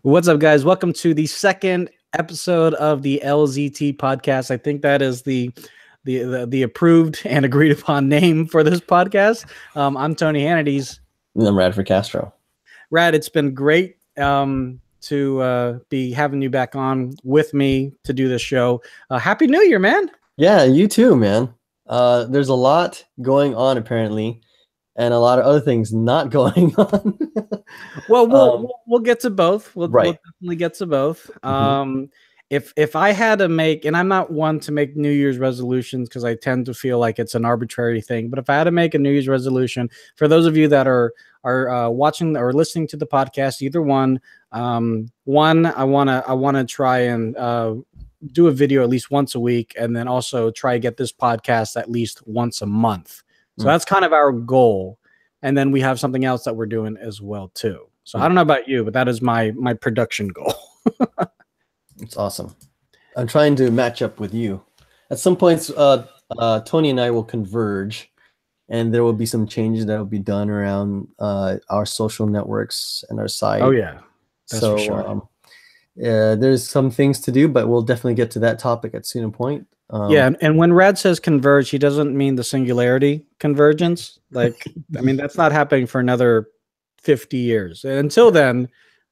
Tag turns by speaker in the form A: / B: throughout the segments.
A: What's up, guys? Welcome to the second episode of the LZT podcast. I think that is the approved and agreed upon name for this podcast. I'm Tony Hannity's.
B: And I'm Radford Castro.
A: Rad, it's been great to be having you back on with me to do this show. Happy New Year, man.
B: Yeah, you too, man. There's a lot going on apparently, and a lot of other things not going on.
A: Well, we'll get to both. We'll definitely get to both. If I had to make, and I'm not one to make New Year's resolutions because I tend to feel like it's an arbitrary thing, but if I had to make a New Year's resolution, for those of you that are watching or listening to the podcast, either one, I wanna try and do a video at least once a week, and then also try to get this podcast at least once a month. So that's kind of our goal. And then we have something else that we're doing as well too. So I don't know about you, but that is my production goal.
B: It's awesome. I'm trying to match up with you. At some points, Tony and I will converge, and there will be some changes that will be done around our social networks and our site.
A: Oh yeah,
B: that's for sure. There's some things to do, but we'll definitely get to that topic at some point.
A: Yeah, and when Rad says converge, he doesn't mean the singularity convergence. Like, I mean, that's not happening for another 50 years. And until then,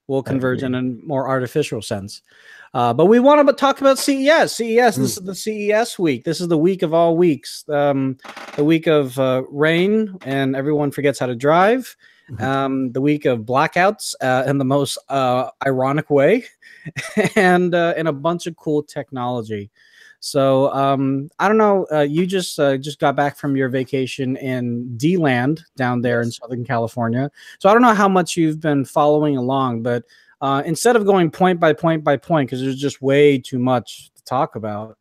A: we'll converge in a more artificial sense. But we want to talk about CES. CES, this is the CES week. This is the week of all weeks. The week of rain and everyone forgets how to drive. The week of blackouts in the most ironic way. and a bunch of cool technology. So I don't know. You just got back from your vacation in D-Land down there in Southern California. So I don't know how much you've been following along, but instead of going point by point by point, because there's just way too much to talk about,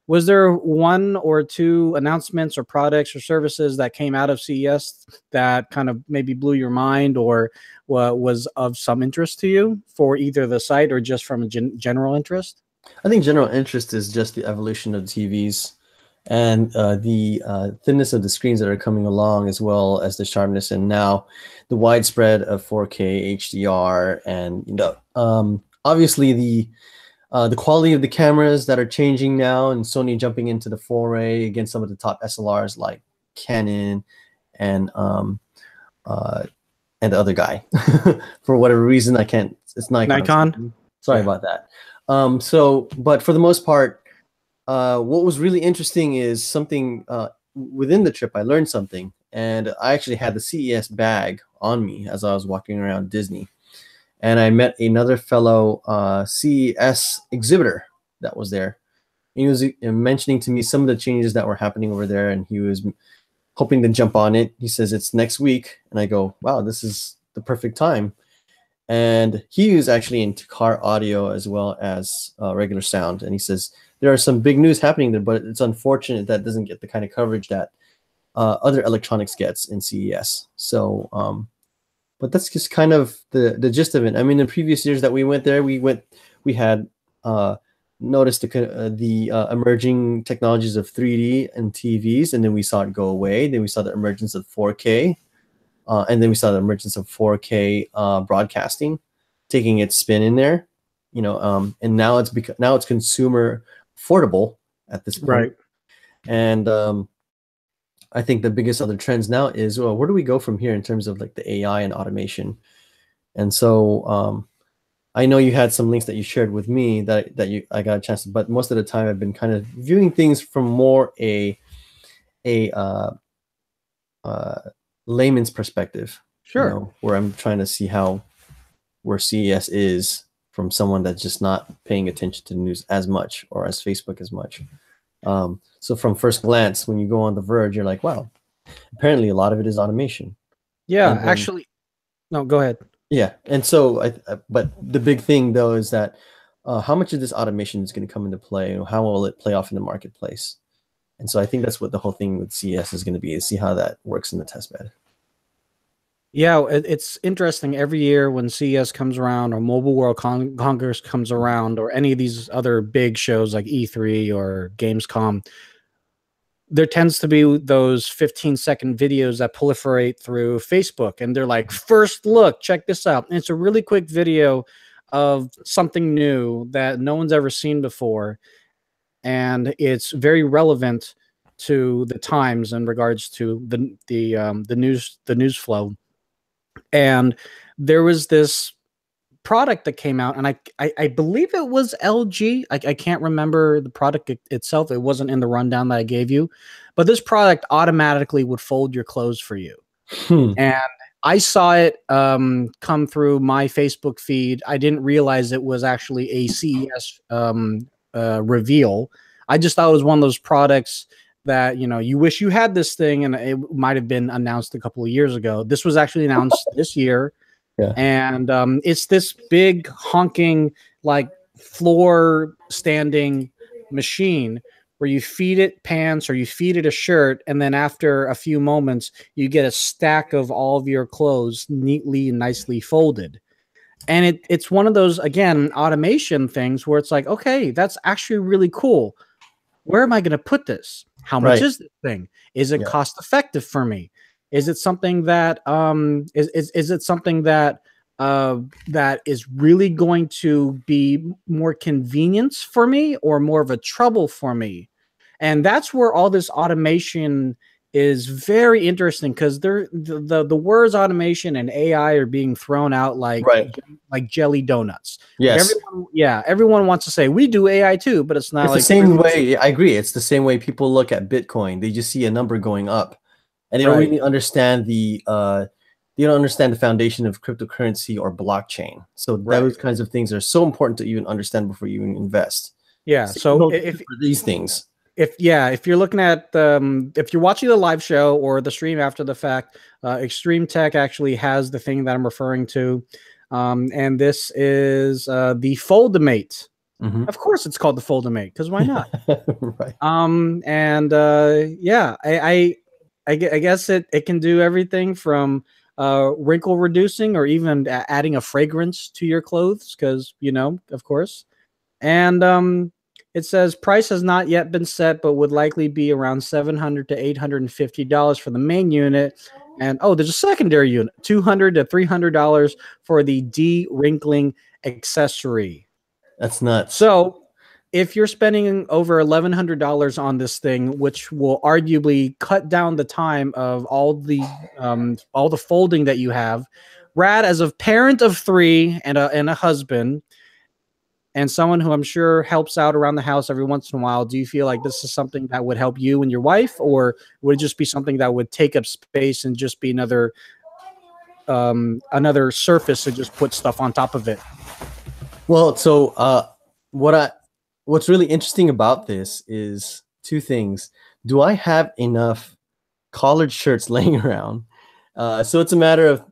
A: was there one or two announcements or products or services that came out of CES that kind of maybe blew your mind or was of some interest to you for either the site or just from a general interest?
B: I think general interest is just the evolution of the TVs and the thinness of the screens that are coming along, as well as the sharpness, and now the widespread of 4K HDR, and obviously the quality of the cameras that are changing now, and Sony jumping into the foray against some of the top SLRs like Canon and the other guy. For whatever reason, I can't. It's Nikon. Sorry about that. But for the most part, what was really interesting is something within the trip. I learned something, and I actually had the CES bag on me as I was walking around Disney, and I met another fellow CES exhibitor that was there. He was mentioning to me some of the changes that were happening over there, and he was hoping to jump on it. He says it's next week, and I go, wow, this is the perfect time. And he was actually into car audio as well as regular sound. And he says there are some big news happening there, but it's unfortunate that doesn't get the kind of coverage that other electronics gets in CES. So, but that's just kind of the gist of it. I mean, in previous years that we went there, we had noticed the emerging technologies of 3D and TVs, and then we saw it go away. Then we saw the emergence of 4K. And then we saw the emergence of 4K broadcasting, taking its spin in there, and now it's consumer affordable at this point.
A: Right.
B: And I think the biggest other trends now is, well, where do we go from here in terms of like the AI and automation? And so I know you had some links that you shared with me that I got a chance to, but most of the time I've been kind of viewing things from more a layman's perspective.
A: Sure.
B: Where I'm trying to see where CES is from someone that's just not paying attention to the news as much or as Facebook as much. So from first glance, when you go on The Verge, you're like, wow, apparently a lot of it is automation.
A: Yeah, actually, no, go ahead.
B: Yeah, and so but the big thing though is that how much of this automation is going to come into play, and how will it play off in the marketplace? And so I think that's what the whole thing with CES is going to be, is see how that works in the test bed.
A: Yeah, it's interesting. Every year when CES comes around, or Mobile World Congress comes around, or any of these other big shows like E3 or Gamescom, there tends to be those 15-second videos that proliferate through Facebook, and they're like, first look, check this out. And it's a really quick video of something new that no one's ever seen before, and it's very relevant to the times in regards to the news flow. And there was this product that came out, and I believe it was LG. I can't remember the product itself. It wasn't in the rundown that I gave you, but this product automatically would fold your clothes for you. And I saw it come through my Facebook feed. I didn't realize it was actually a CES reveal. I just thought it was one of those products that, you know, you wish you had this thing, and it might have been announced a couple of years ago. This was actually announced this year.
B: Yeah.
A: And it's this big honking, like, floor standing machine where you feed it pants or you feed it a shirt, and then after a few moments you get a stack of all of your clothes neatly and nicely folded. And it's one of those, again, automation things where it's like, okay, that's actually really cool. Where am I going to put this? How much is this thing? Is it cost effective for me? Is it something that is it something that that is really going to be more convenience for me, or more of a trouble for me? And that's where all this automation is very interesting, because the words automation and AI are being thrown out like jelly donuts.
B: Yes.
A: Everyone wants to say we do AI too, but it's not.
B: It's
A: like
B: the same way. I agree. It's the same way people look at Bitcoin. They just see a number going up, and they don't really understand the foundation of cryptocurrency or blockchain. So those kinds of things are so important to even understand before you even invest.
A: Yeah. So if
B: for these things,
A: if you're looking at if you're watching the live show or the stream after the fact, Extreme Tech actually has the thing that I'm referring to, and this is the Foldimate. Of course, it's called the Foldimate, because why not? I guess it can do everything from wrinkle reducing, or even adding a fragrance to your clothes, because, you know, of course. And it says price has not yet been set, but would likely be around $700 to $850 for the main unit. And there's a secondary unit, $200 to $300 for the de-wrinkling accessory.
B: That's nuts.
A: So if you're spending over $1,100 on this thing, which will arguably cut down the time of all the folding that you have, Rad, as a parent of 3 and a husband, and someone who I'm sure helps out around the house every once in a while, do you feel like this is something that would help you and your wife, or would it just be something that would take up space and just be another surface to just put stuff on top of it?
B: Well, so what's really interesting about this is 2 things. Do I have enough collared shirts laying around? So it's a matter of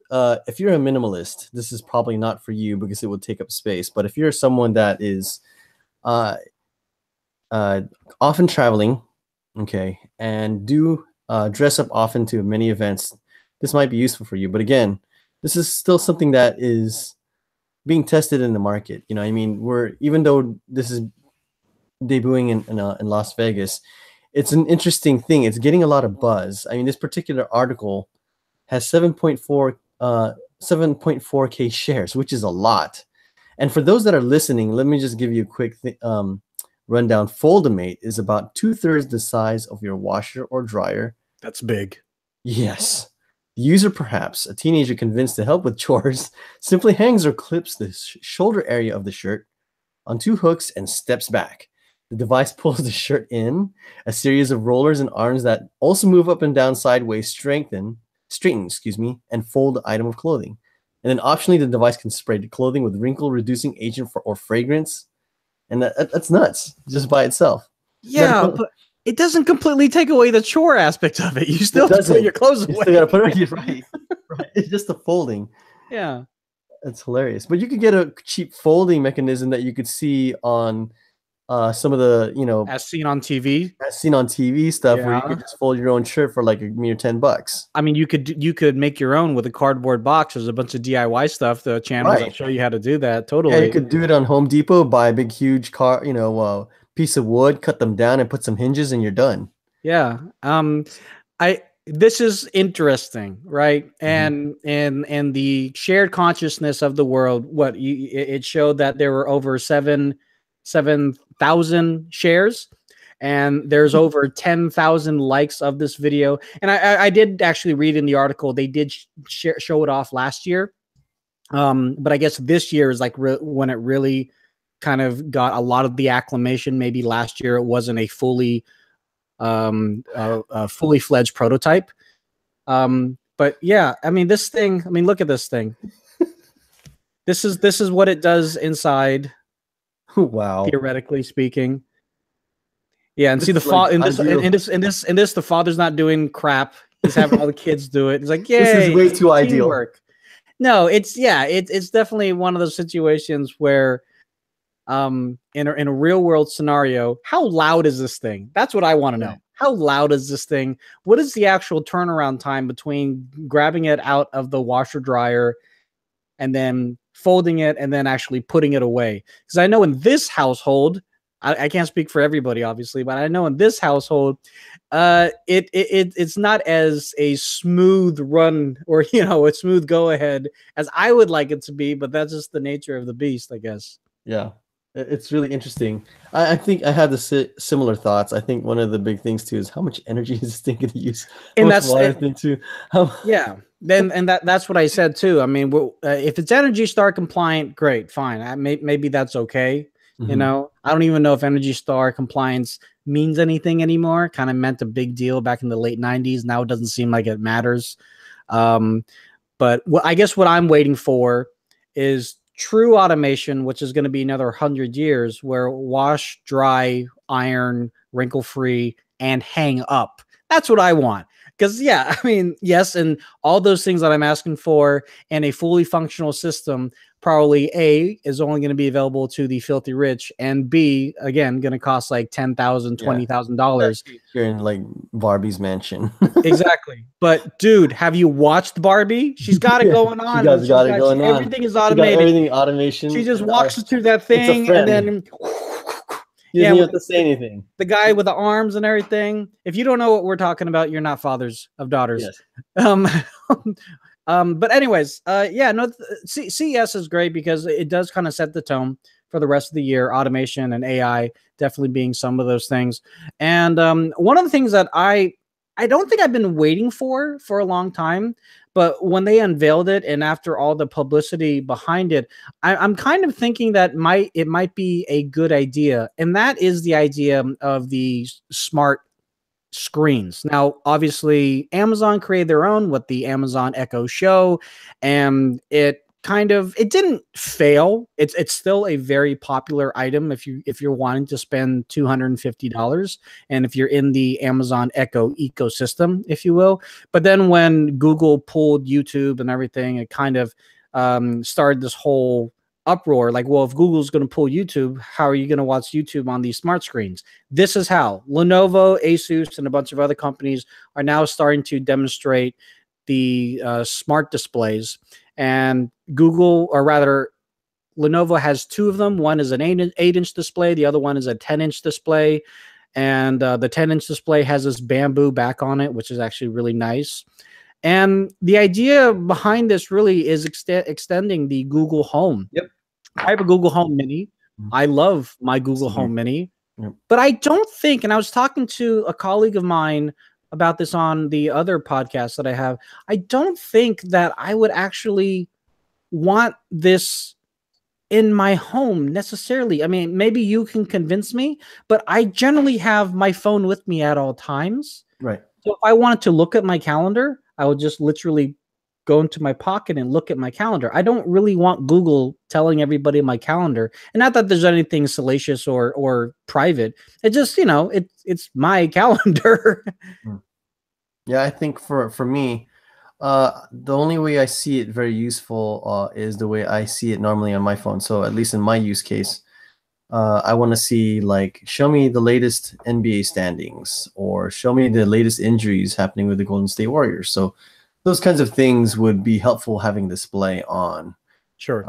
B: if you're a minimalist, this is probably not for you because it will take up space. But if you're someone that is often traveling, okay, and do dress up often to many events, this might be useful for you. But again, this is still something that is being tested in the market. You know, I mean, even though this is debuting in Las Vegas, it's an interesting thing. It's getting a lot of buzz. I mean, this particular article has 7.4K shares, which is a lot. And for those that are listening, let me just give you a quick rundown. Foldimate is about 2/3 the size of your washer or dryer.
A: That's big.
B: Yes. The user, perhaps a teenager convinced to help with chores, simply hangs or clips the shoulder area of the shirt on 2 hooks and steps back. The device pulls the shirt in, a series of rollers and arms that also move up and down sideways, straighten, and fold the item of clothing. And then optionally, the device can spray the clothing with wrinkle-reducing agent or fragrance. And that's nuts, just by itself.
A: Yeah, but it doesn't completely take away the chore aspect of it. You still have to put your clothes away.
B: You still gotta put it away. Right. It's just the folding.
A: Yeah.
B: That's hilarious. But you could get a cheap folding mechanism that you could see on some of the,
A: as seen on TV
B: stuff, where you could just fold your own shirt for like a mere $10.
A: I mean, you could make your own with a cardboard box. There's a bunch of DIY stuff. The channels that show you how to do that. Totally.
B: Yeah, you could do it on Home Depot. Buy a big, huge piece of wood, cut them down, and put some hinges, and you're done.
A: Yeah. this is interesting, right? And the shared consciousness of the world. It showed that there were over 7,000 shares, and there's over 10,000 likes of this video. And I did actually read in the article they did show it off last year, but I guess this year is like when it really kind of got a lot of the acclamation. Maybe last year it wasn't a fully fledged prototype. But yeah, I mean, this thing, I mean, look at this thing. This is what it does inside.
B: Wow.
A: Theoretically speaking. Yeah, and this see the father like in this, the father's not doing crap. He's having all the kids do it. He's like, yeah,
B: this is way too ideal.
A: No, it's definitely one of those situations where in a real world scenario, how loud is this thing? That's what I want to know. How loud is this thing? What is the actual turnaround time between grabbing it out of the washer dryer and then folding it and then actually putting it away? Because I know in this household, I can't speak for everybody, obviously, but I know in this household, it's not as a smooth run or, you know, a smooth go ahead as I would like it to be, but that's just the nature of the beast, I guess.
B: Yeah. It's really interesting. I think I had the similar thoughts. I think one of the big things too is how much energy is this thing going to use?
A: And that's water thing too. Yeah. And that's what I said too. I mean, if it's Energy Star compliant, great, fine. Maybe that's okay. You know, I don't even know if Energy Star compliance means anything anymore. Kind of meant a big deal back in the late 90s. Now it doesn't seem like it matters. But I guess what I'm waiting for is true automation, which is going to be another 100 years, where wash, dry, iron, wrinkle-free, and hang up. That's what I want. Because, yeah, I mean, yes, and all those things that I'm asking for and a fully functional system, probably A, is only going to be available to the filthy rich, and B, again, going to cost like $10,000, $20,000.
B: You're in like Barbie's mansion.
A: Exactly. But dude, have you watched Barbie? She's got it going on.
B: She's got it going on.
A: Everything is automated.
B: Everything automation.
A: She just walks through that thing and then
B: you don't have to say anything.
A: The guy with the arms and everything. If you don't know what we're talking about, you're not fathers of daughters. Yes. But anyways, yeah, no, CES is great because it does kind of set the tone for the rest of the year. Automation and AI definitely being some of those things. And one of the things that I don't think I've been waiting for a long time, but when they unveiled it and after all the publicity behind it, I'm kind of thinking that it might be a good idea. And that is the idea of the smart screens. Now, obviously, Amazon created their own with the Amazon Echo Show, and it didn't fail. It's still a very popular item if you're wanting to spend $250, and if you're in the Amazon Echo ecosystem, if you will. But then when Google pulled YouTube and everything, it kind of started this whole uproar. Like, well, if Google's going to pull YouTube, how are you going to watch YouTube on these smart screens? This is how. Lenovo, Asus, and a bunch of other companies are now starting to demonstrate the smart displays. And Google, or rather, Lenovo has two of them. One is an 8-inch display. The other one is a 10-inch display. And the 10-inch display has this bamboo back on it, which is actually really nice. And the idea behind this really is extending the Google Home.
B: Yep.
A: I have a Google Home Mini. I love my Google Home Mini. Yep. But I don't think, and I was talking to a colleague of mine about this on the other podcast that I have, I don't think that I would actually want this in my home necessarily. I mean, maybe you can convince me, but I generally have my phone with me at all times.
B: Right.
A: So if I wanted to look at my calendar, I would just literally go into my pocket and look at my calendar. I don't really want Google telling everybody my calendar. And not that there's anything salacious or private. It just, you know, it's my calendar.
B: Yeah, I think for me, the only way I see it very useful is the way I see it normally on my phone. So at least in my use case, I want to see, like, show me the latest NBA standings or show me the latest injuries happening with the Golden State Warriors. So those kinds of things would be helpful having display on.
A: Sure.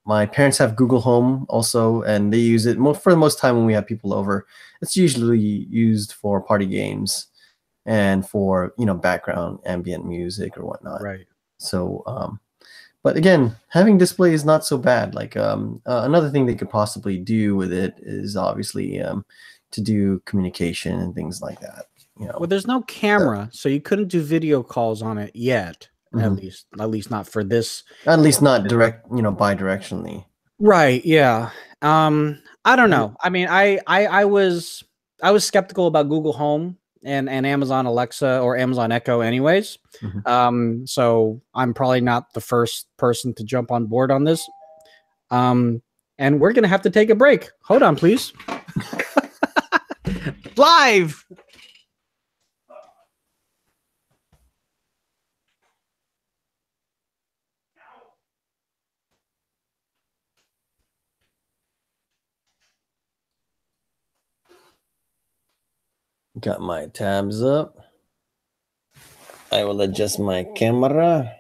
B: My parents have Google Home also, and they use it for the most time when we have people over. It's usually used for party games. and for, you know, background ambient music or whatnot.
A: Right.
B: So, but again, having display is not so bad. Like another thing they could possibly do with it is obviously to do communication and things like that. You know,
A: Well, there's no camera, so you couldn't do video calls on it yet. At least not for this.
B: At least not direct, you know, bi-directionally.
A: Right. Yeah. I don't know. I mean, I was skeptical about Google Home and Amazon Alexa or Amazon Echo anyways. So I'm probably not the first person to jump on board on this. And we're gonna have to take a break. Hold on, please. Live.
B: Got my tabs up. I will adjust my camera.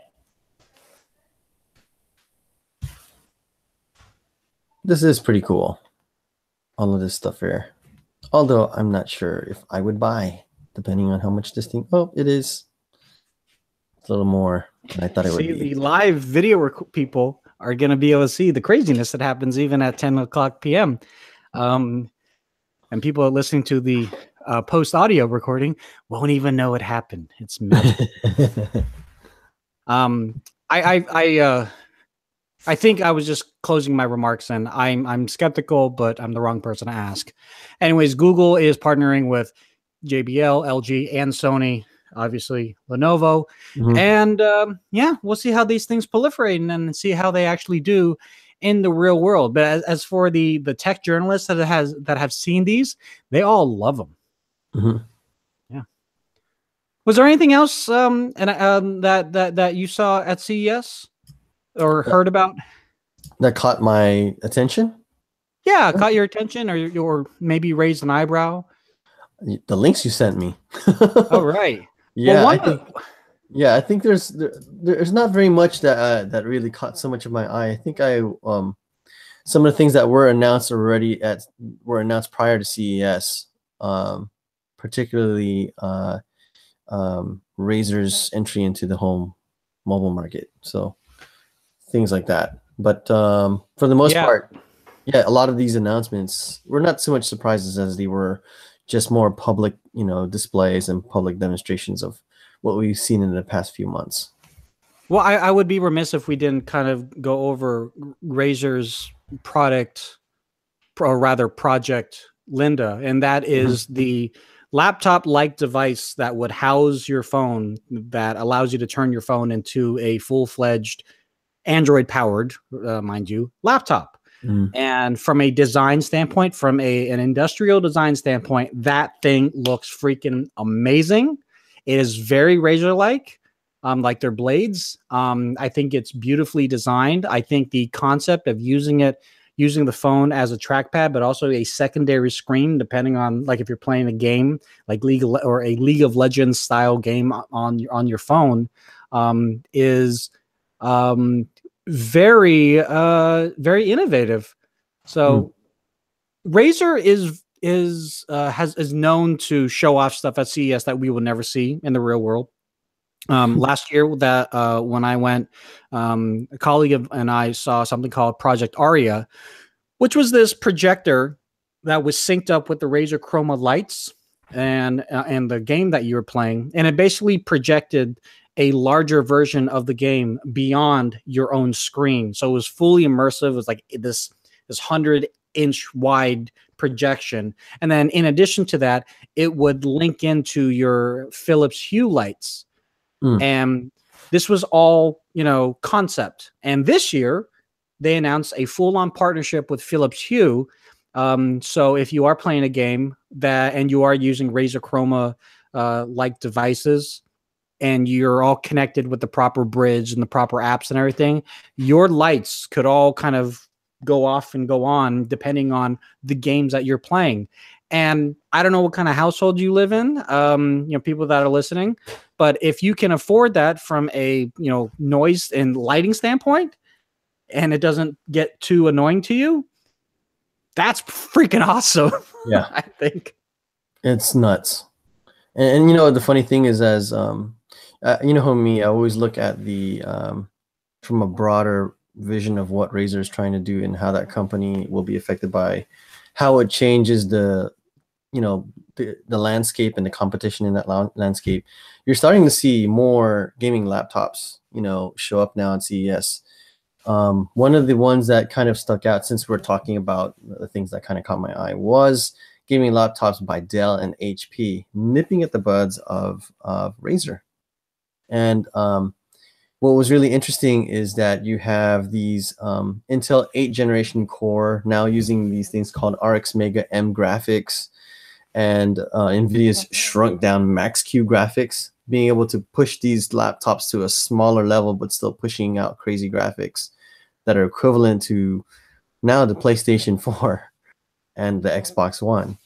B: This is pretty cool. All of this stuff here. Although I'm not sure if I would buy, depending on how much this thing. Oh, it is. It's a little more than I thought it would be.
A: The live video people are going to be able to see the craziness that happens even at 10 o'clock p.m. And people are listening to the post audio recording won't even know it happened. It's magic. I think I was just closing my remarks, and I'm skeptical, but I'm the wrong person to ask. Anyways, Google is partnering with JBL, LG, and Sony, obviously Lenovo, and yeah, we'll see how these things proliferate and then see how they actually do in the real world. But as for the tech journalists that have seen these, they all love them. Yeah. Was there anything else that you saw at CES or heard about
B: that caught my attention?
A: Yeah, caught your attention, or maybe raised an eyebrow?
B: The links you sent me.
A: Oh, right.
B: Yeah, well, I think there's not very much that really caught so much of my eye. I think some of the things that were announced were announced prior to CES, particularly Razer's entry into the home mobile market. So things like that. But for the most part, yeah, a lot of these announcements were not so much surprises as they were just more public, you know, displays and public demonstrations of what we've seen in the past few months.
A: Well, I would be remiss if we didn't kind of go over Razer's product, or rather Project Linda, and that is the laptop-like device that would house your phone, that allows you to turn your phone into a full-fledged Android-powered, mind you, laptop. And from a design standpoint, from an industrial design standpoint, that thing looks freaking amazing. It is very Razer-like, like their blades. I think it's beautifully designed. I think the concept of using the phone as a trackpad, but also a secondary screen, depending on, like, if you're playing a game like a League of Legends style game on your phone, is very innovative. So Razer is known to show off stuff at CES that we will never see in the real world. Last year, when I went, a colleague and I saw something called Project Aria, which was this projector that was synced up with the Razer Chroma lights and the game that you were playing, and it basically projected a larger version of the game beyond your own screen. So it was fully immersive. It was like this 100-inch wide projection. And then in addition to that, it would link into your Philips Hue lights. And this was all, you know, concept. And this year they announced a full-on partnership with Philips Hue. So if you are playing a game and you are using Razer Chroma like devices, and you're all connected with the proper bridge and the proper apps and everything, your lights could all kind of go off and go on depending on the games that you're playing. And I don't know what kind of household you live in, you know, people that are listening, but if you can afford that from a, you know, noise and lighting standpoint, and it doesn't get too annoying to you, that's freaking awesome.
B: Yeah.
A: I think
B: it's nuts. And you know, the funny thing is, as you know, how me, I always look at the from a broader vision of what Razer is trying to do and how that company will be affected by how it changes the, you know, the landscape and the competition in that landscape. You're starting to see more gaming laptops, you know, show up now at CES. One of the ones that kind of stuck out, since we're talking about the things that kind of caught my eye, was gaming laptops by Dell and HP, nipping at the buds of Razer. And what was really interesting is that you have these Intel 8th generation core now using these things called RX Mega M graphics, and NVIDIA's shrunk down Max-Q graphics, being able to push these laptops to a smaller level, but still pushing out crazy graphics that are equivalent to now the PlayStation 4 and the Xbox One.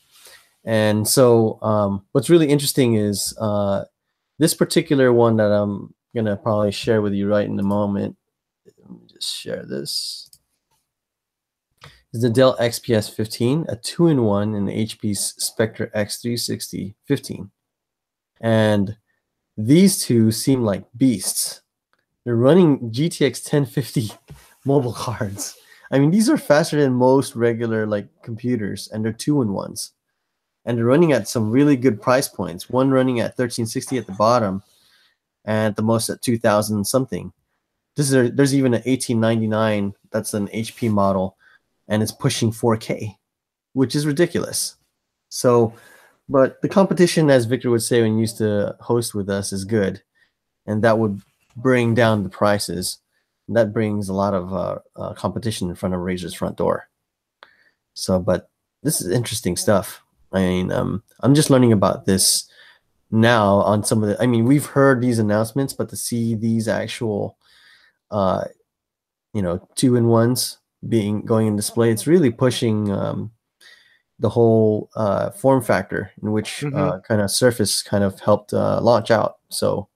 B: And so what's really interesting is this particular one that I'm going to probably share with you right in a moment. Let me just share this. Is the Dell XPS 15, a 2-in-1 in the HP's Spectre X360 15. And these two seem like beasts. They're running GTX 1050 mobile cards. I mean, these are faster than most regular like computers, and they're 2-in-1s. And they're running at some really good price points. One running at 1360 at the bottom, and at the most at 2000 something. There's even an 1899 that's an HP model, and it's pushing 4K, which is ridiculous. So, but the competition, as Victor would say when he used to host with us, is good, and that would bring down the prices. That brings a lot of competition in front of Razer's front door. So, but this is interesting stuff. I mean, I'm just learning about this now on some of the, I mean, we've heard these announcements, but to see these actual, you know, 2-in-1s going in display, it's really pushing the whole form factor in which kind of Surface kind of helped launch out. So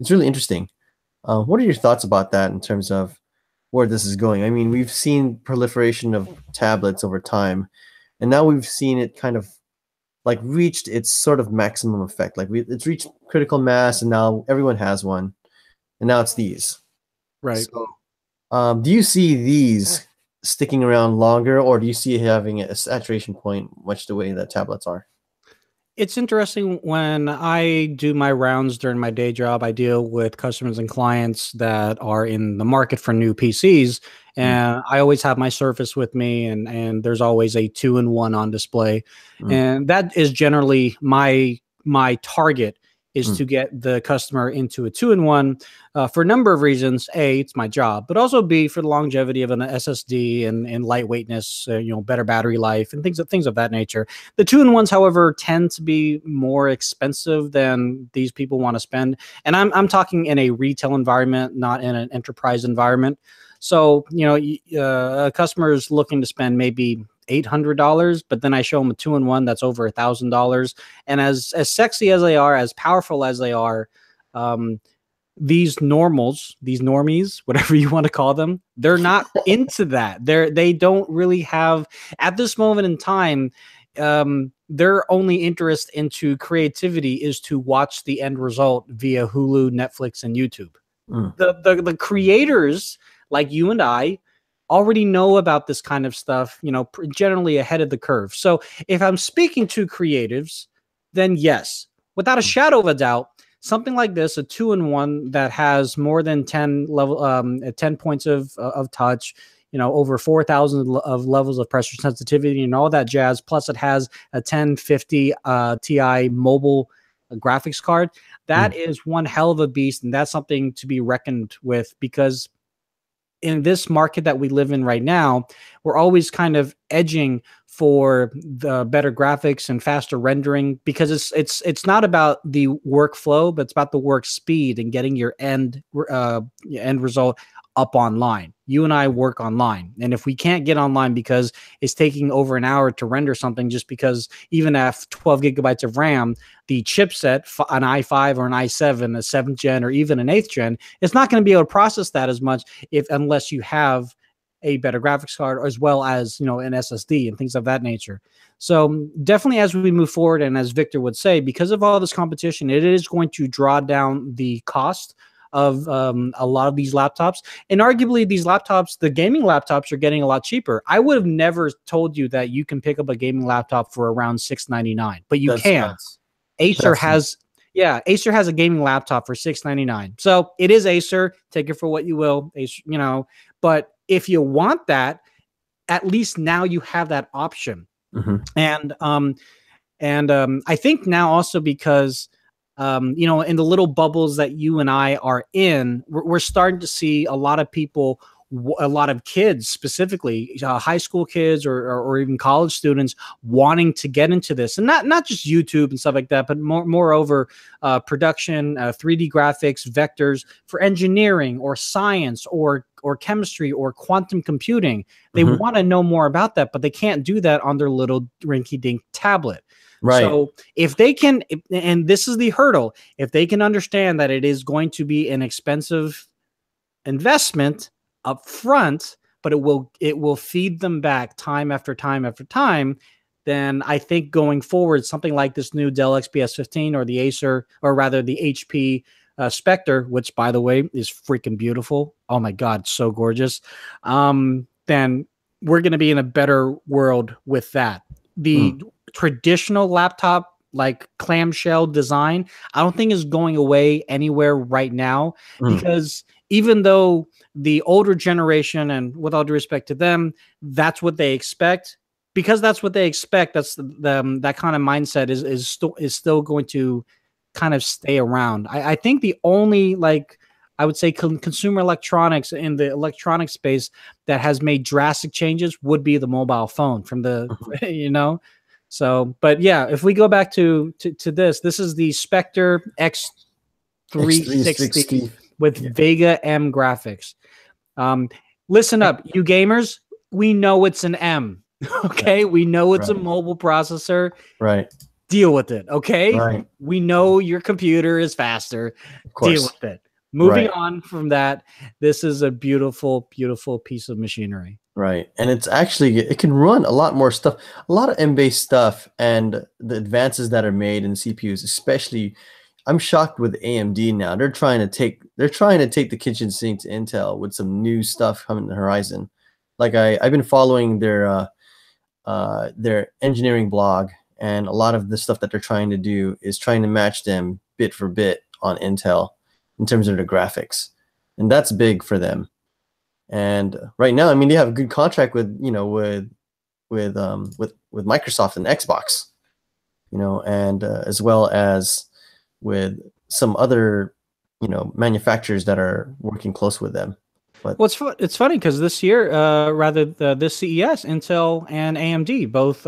B: it's really interesting. What are your thoughts about that in terms of where this is going? I mean, we've seen proliferation of tablets over time, and now we've seen it kind of like reached its sort of maximum effect. Like it's reached critical mass, and now everyone has one, and now it's these.
A: Right.
B: So, do you see these sticking around longer, or do you see it having a saturation point, much the way that tablets are?
A: It's interesting when I do my rounds during my day job. I deal with customers and clients that are in the market for new PCs, and I always have my Surface with me, and there's always a 2-in-1 on display, and that is generally my target is to get the customer into a 2-in-1 for a number of reasons. A, it's my job, but also B, for the longevity of an SSD and lightweightness, you know, better battery life and things of that nature. The 2-in-1s, however, tend to be more expensive than these people want to spend. And I'm talking in a retail environment, not in an enterprise environment. So, you know, a customer is looking to spend maybe $800, but then I show them a 2-in-1 that's over $1,000. And as sexy as they are, as powerful as they are, these normals, these normies, whatever you want to call them, they're not into that. They don't really have, at this moment in time, their only interest into creativity is to watch the end result via Hulu, Netflix, and YouTube. The creators like you and I already know about this kind of stuff, you know, generally ahead of the curve. So if I'm speaking to creatives, then yes, without a shadow of a doubt, something like this, a 2-in-1 that has more than 10 points of touch, you know, over 4,000 of levels of pressure sensitivity and all that jazz. Plus it has a 1050 Ti mobile graphics card. That is one hell of a beast. And that's something to be reckoned with, because in this market that we live in right now, we're always kind of edging for the better graphics and faster rendering, because it's not about the workflow, but it's about the work speed and getting your end result up online. You and I work online, and if we can't get online because it's taking over an hour to render something, just because even at 12 gigabytes of RAM, the chipset, an i5 or an i7, a 7th gen or even an 8th gen, it's not going to be able to process that as much unless you have a better graphics card, as well as, you know, an SSD and things of that nature. So definitely, as we move forward, and as Victor would say, because of all this competition, it is going to draw down the cost of a lot of these laptops. And arguably, these laptops, the gaming laptops, are getting a lot cheaper. I would have never told you that you can pick up a gaming laptop for around $699, but you can.
B: Nuts.
A: Acer has, yeah, Acer has a gaming laptop for $699. So it is Acer. Take it for what you will, Acer, you know. But if you want that, at least now you have that option. And I think now also because you know, in the little bubbles that you and I are in, we're starting to see a lot of people, a lot of kids specifically, high school kids or even college students wanting to get into this, and not just YouTube and stuff like that, but moreover, production, 3D graphics, vectors for engineering or science or chemistry or quantum computing. They want to know more about that, but they can't do that on their little rinky-dink tablet. Right. So if they can, and this is the hurdle, if they can understand that it is going to be an expensive investment up front, but it will feed them back time after time after time, then I think going forward, something like this new Dell XPS 15 or the Acer, or rather the HP Spectre, which by the way is freaking beautiful. Oh my God, so gorgeous. Then we're going to be in a better world with that. The traditional laptop, like clamshell design, I don't think is going away anywhere right now, because even though the older generation, and with all due respect to them, that's what they expect, because that's what they expect. That's that kind of mindset is still going to kind of stay around. I think the only, like, I would say consumer electronics in the electronic space that has made drastic changes would be the mobile phone from the, you know. So, but yeah, if we go back to this is the Spectre X360 with Vega M graphics. Listen up, you gamers. We know it's an M. Okay, we know it's a mobile processor. Right. Deal with it. Okay. Right. We know your computer is faster. Deal with it. Moving on from that, this is a beautiful, beautiful piece of machinery.
B: Right. And it's actually, it can run a lot more stuff, a lot of M-based stuff, and the advances that are made in CPUs, especially, I'm shocked with AMD now. They're trying to take the kitchen sink to Intel with some new stuff coming on the horizon. Like I've been following their engineering blog, and a lot of the stuff that they're trying to do is trying to match them bit for bit on Intel in terms of the graphics, and that's big for them. And right now, I mean, they have a good contract with, you know, with Microsoft and Xbox, you know, and as well as with some other, you know, manufacturers that are working close with them. But
A: well, it's funny because this year, this CES, Intel and AMD both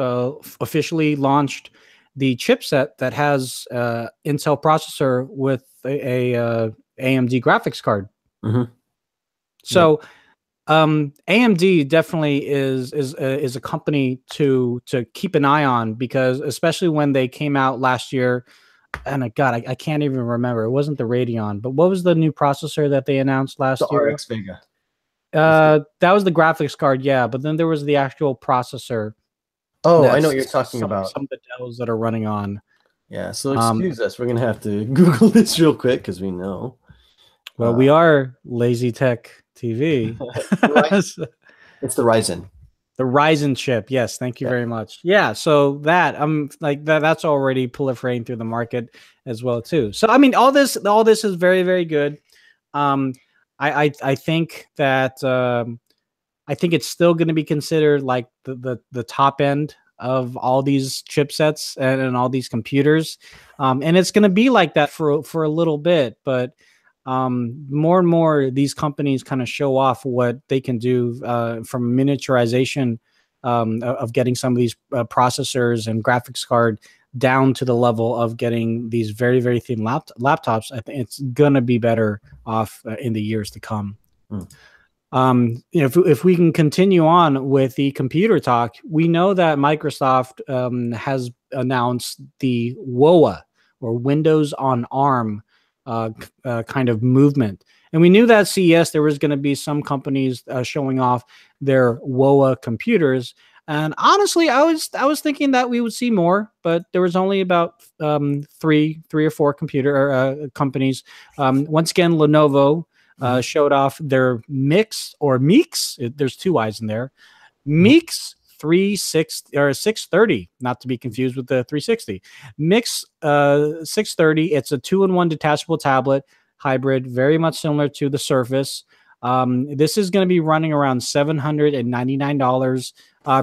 A: officially launched the chipset that has Intel processor with a AMD graphics card. So AMD definitely is a company to keep an eye on, because especially when they came out last year, and God, I can't even remember. It wasn't the Radeon, but what was the new processor that they announced last year?
B: RX Vega.
A: That was the graphics card, yeah. But then there was the actual processor.
B: Oh, I know what you're talking about.
A: Some of the Dells that are running on.
B: Yeah, so excuse us. We're gonna have to Google this real quick because we know.
A: Well, we are Lazy Tech TV.
B: It's the Ryzen.
A: The Ryzen chip. Yes, thank you very much. Yeah, so that like that's already proliferating through the market as well too. So I mean, all this is very, very good. I think that I think it's still going to be considered like the top end of all these chipsets and all these computers, and it's going to be like that for a little bit. But more and more, these companies kind of show off what they can do from miniaturization of getting some of these processors and graphics card down to the level of getting these very, very thin laptops. I think it's gonna be better off in the years to come. If we can continue on with the computer talk, we know that Microsoft has announced the WOA, or Windows on ARM kind of movement. And we knew that CES there was going to be some companies showing off their WOA computers. And honestly, I was thinking that we would see more, but there was only about three or four computer companies. Once again, Lenovo showed off their Meeks. There's two I's in there. Meeks 360 or 630, not to be confused with the 360. Meeks 630. It's a 2-in-1 detachable tablet hybrid, very much similar to the Surface. This is going to be running around $799.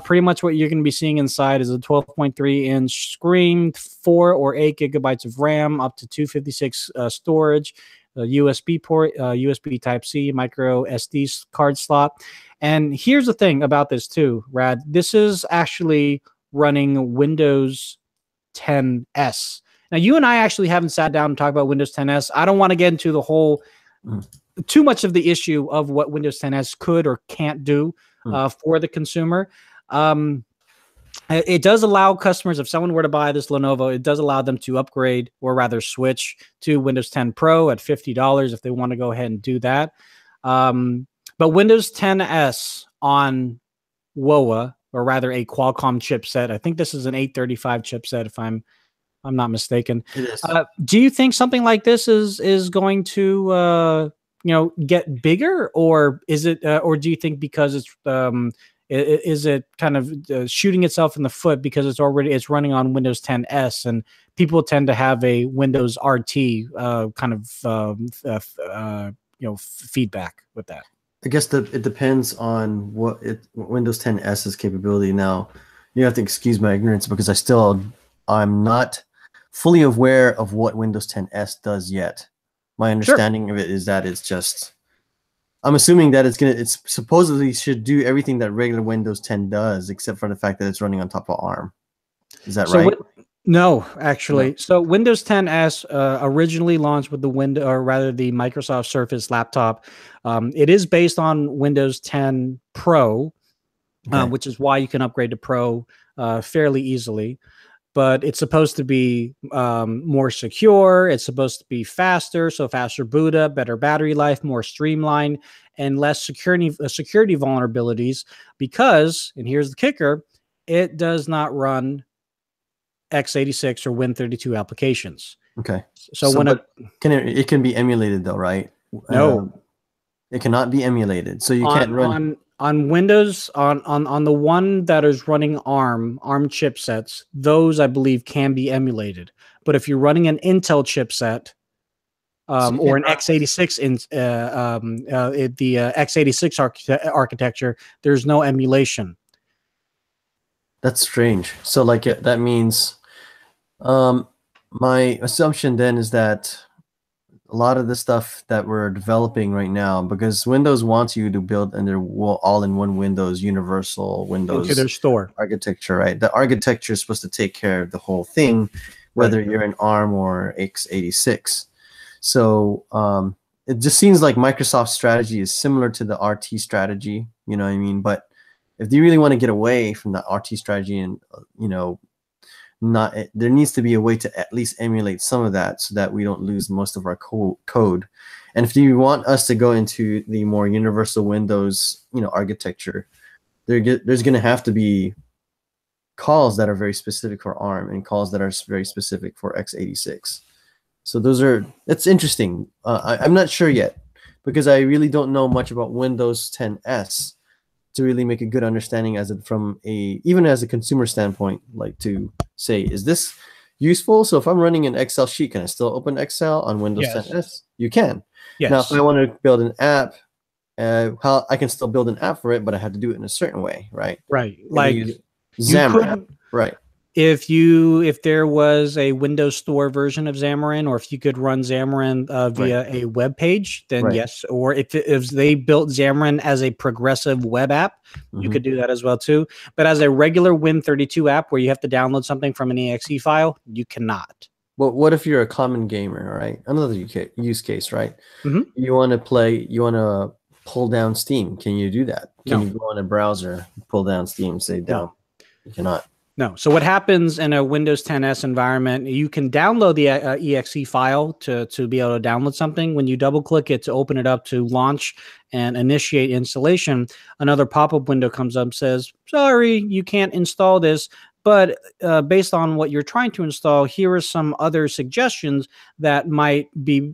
A: Pretty much what you're going to be seeing inside is a 12.3-inch screen, 4 or 8 gigabytes of RAM, up to 256 storage, a USB port, USB Type-C, micro SD card slot. And here's the thing about this too, Rad. This is actually running Windows 10S. Now, you and I actually haven't sat down and talked about Windows 10S. I don't want to get into the whole too much of the issue of what Windows 10S could or can't do for the consumer. It does allow customers, if someone were to buy this Lenovo, it does allow them to upgrade or rather switch to Windows 10 Pro at $50 if they want to go ahead and do that. But Windows 10S on WOA, or rather a Qualcomm chipset, I think this is an 835 chipset if I'm not mistaken.
B: It is.
A: Do you think something like this is going to get bigger, or is it, or do you think because it's is it kind of shooting itself in the foot because it's running on Windows 10S and people tend to have a Windows RT kind of feedback with that?
B: I guess it depends on what Windows 10S's capability. Now, you have to excuse my ignorance because I'm not fully aware of what Windows 10S does yet. My understanding of it is that it's just, I'm assuming that it's supposedly should do everything that regular Windows 10 does, except for the fact that it's running on top of ARM. Is that right?
A: No, actually. No. So Windows 10S originally launched with the Microsoft Surface laptop. It is based on Windows 10 Pro, which is why you can upgrade to Pro fairly easily. But it's supposed to be more secure. It's supposed to be faster, so faster boot up, better battery life, more streamlined, and less security vulnerabilities. Because, and here's the kicker, it does not run x86 or Win32 applications.
B: Okay.
A: So
B: it can be emulated though, right?
A: No,
B: it cannot be emulated. So you can't run
A: on Windows on the one that is running ARM chipsets. Those I believe can be emulated. But if you're running an Intel chipset or an x86 in the x86 architecture, there's no emulation.
B: That's strange. So like that means my assumption then is that a lot of the stuff that we're developing right now, because Windows wants you to build in their all-in-one Windows, universal Windows
A: into their store
B: architecture, right? The architecture is supposed to take care of the whole thing, whether you're in ARM or x86. So it just seems like Microsoft's strategy is similar to the RT strategy, you know what I mean? But if you really want to get away from the RT strategy and, there needs to be a way to at least emulate some of that so that we don't lose most of our code. And if you want us to go into the more universal Windows, architecture, there's going to have to be calls that are very specific for ARM and calls that are very specific for x86. So it's interesting. I'm not sure yet because I really don't know much about Windows 10S to really make a good understanding even as a consumer standpoint, like to say, is this useful? So if I'm running an Excel sheet, can I still open Excel on Windows 10S? You can.
A: Yes.
B: Now, if I want to build an app, I can still build an app for it, but I have to do it in a certain way, right?
A: Right. Like
B: Xamarin, right?
A: If there was a Windows Store version of Xamarin, or if you could run Xamarin via a web page, then yes. Or if they built Xamarin as a progressive web app, you could do that as well too. But as a regular Win32 app where you have to download something from an exe file, you cannot.
B: Well, what if you're a common gamer, right? Another use case, right? You want to pull down Steam. Can you do that? Can you go on a browser, pull down Steam, say down? You cannot.
A: No. So what happens in a Windows 10s environment, you can download the exe file to be able to download something. When you double click it to open it up to launch and initiate installation, another pop-up window comes up, says, sorry, you can't install this. But based on what you're trying to install, here are some other suggestions that might be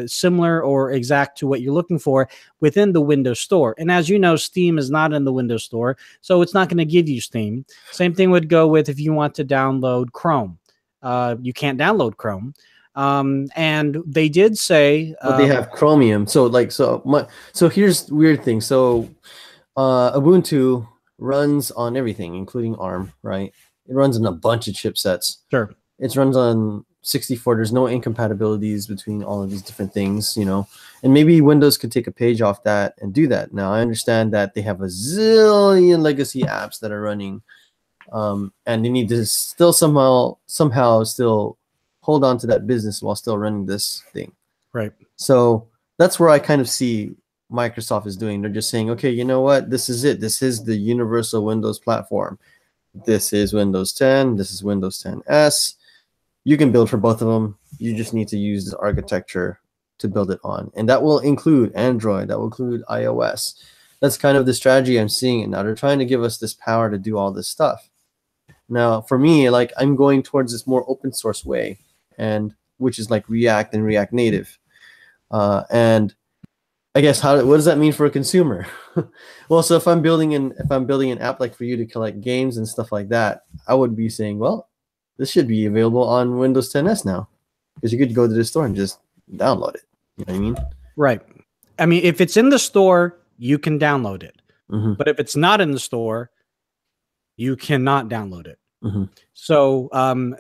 A: similar or exact to what you're looking for within the Windows Store. And as you know, Steam is not in the Windows Store, so it's not going to give you Steam. Same thing would go with if you want to download Chrome. You can't download Chrome. And they did say,
B: but they have Chromium. So here's the weird thing. So Ubuntu runs on everything, including ARM, right? It runs on a bunch of chipsets.
A: Sure.
B: It runs on 64. There's no incompatibilities between all of these different things, you know. And maybe Windows could take a page off that and do that. Now, I understand that they have a zillion legacy apps that are running, and they need to still somehow still hold on to that business while still running this thing.
A: Right.
B: So that's where I kind of see Microsoft is doing. They're just saying, okay, you know what? This is it. This is the universal Windows platform. This is Windows 10. This is Windows 10s. You can build for both of them. You just need to use this architecture to build it on. And that will include Android. That will include iOS. That's kind of the strategy I'm seeing it now. They're trying to give us this power to do all this stuff. Now, for me, like, I'm going towards this more open source way, and which is like React and React Native. And I guess what does that mean for a consumer? Well, so if I'm building an app like for you to collect games and stuff like that, I would be saying, well, this should be available on Windows 10s now, because you could go to the store and just download it. You know what I mean?
A: Right. I mean, if it's in the store, you can download it.
B: Mm-hmm.
A: But if it's not in the store, you cannot download it.
B: Mm-hmm.
A: So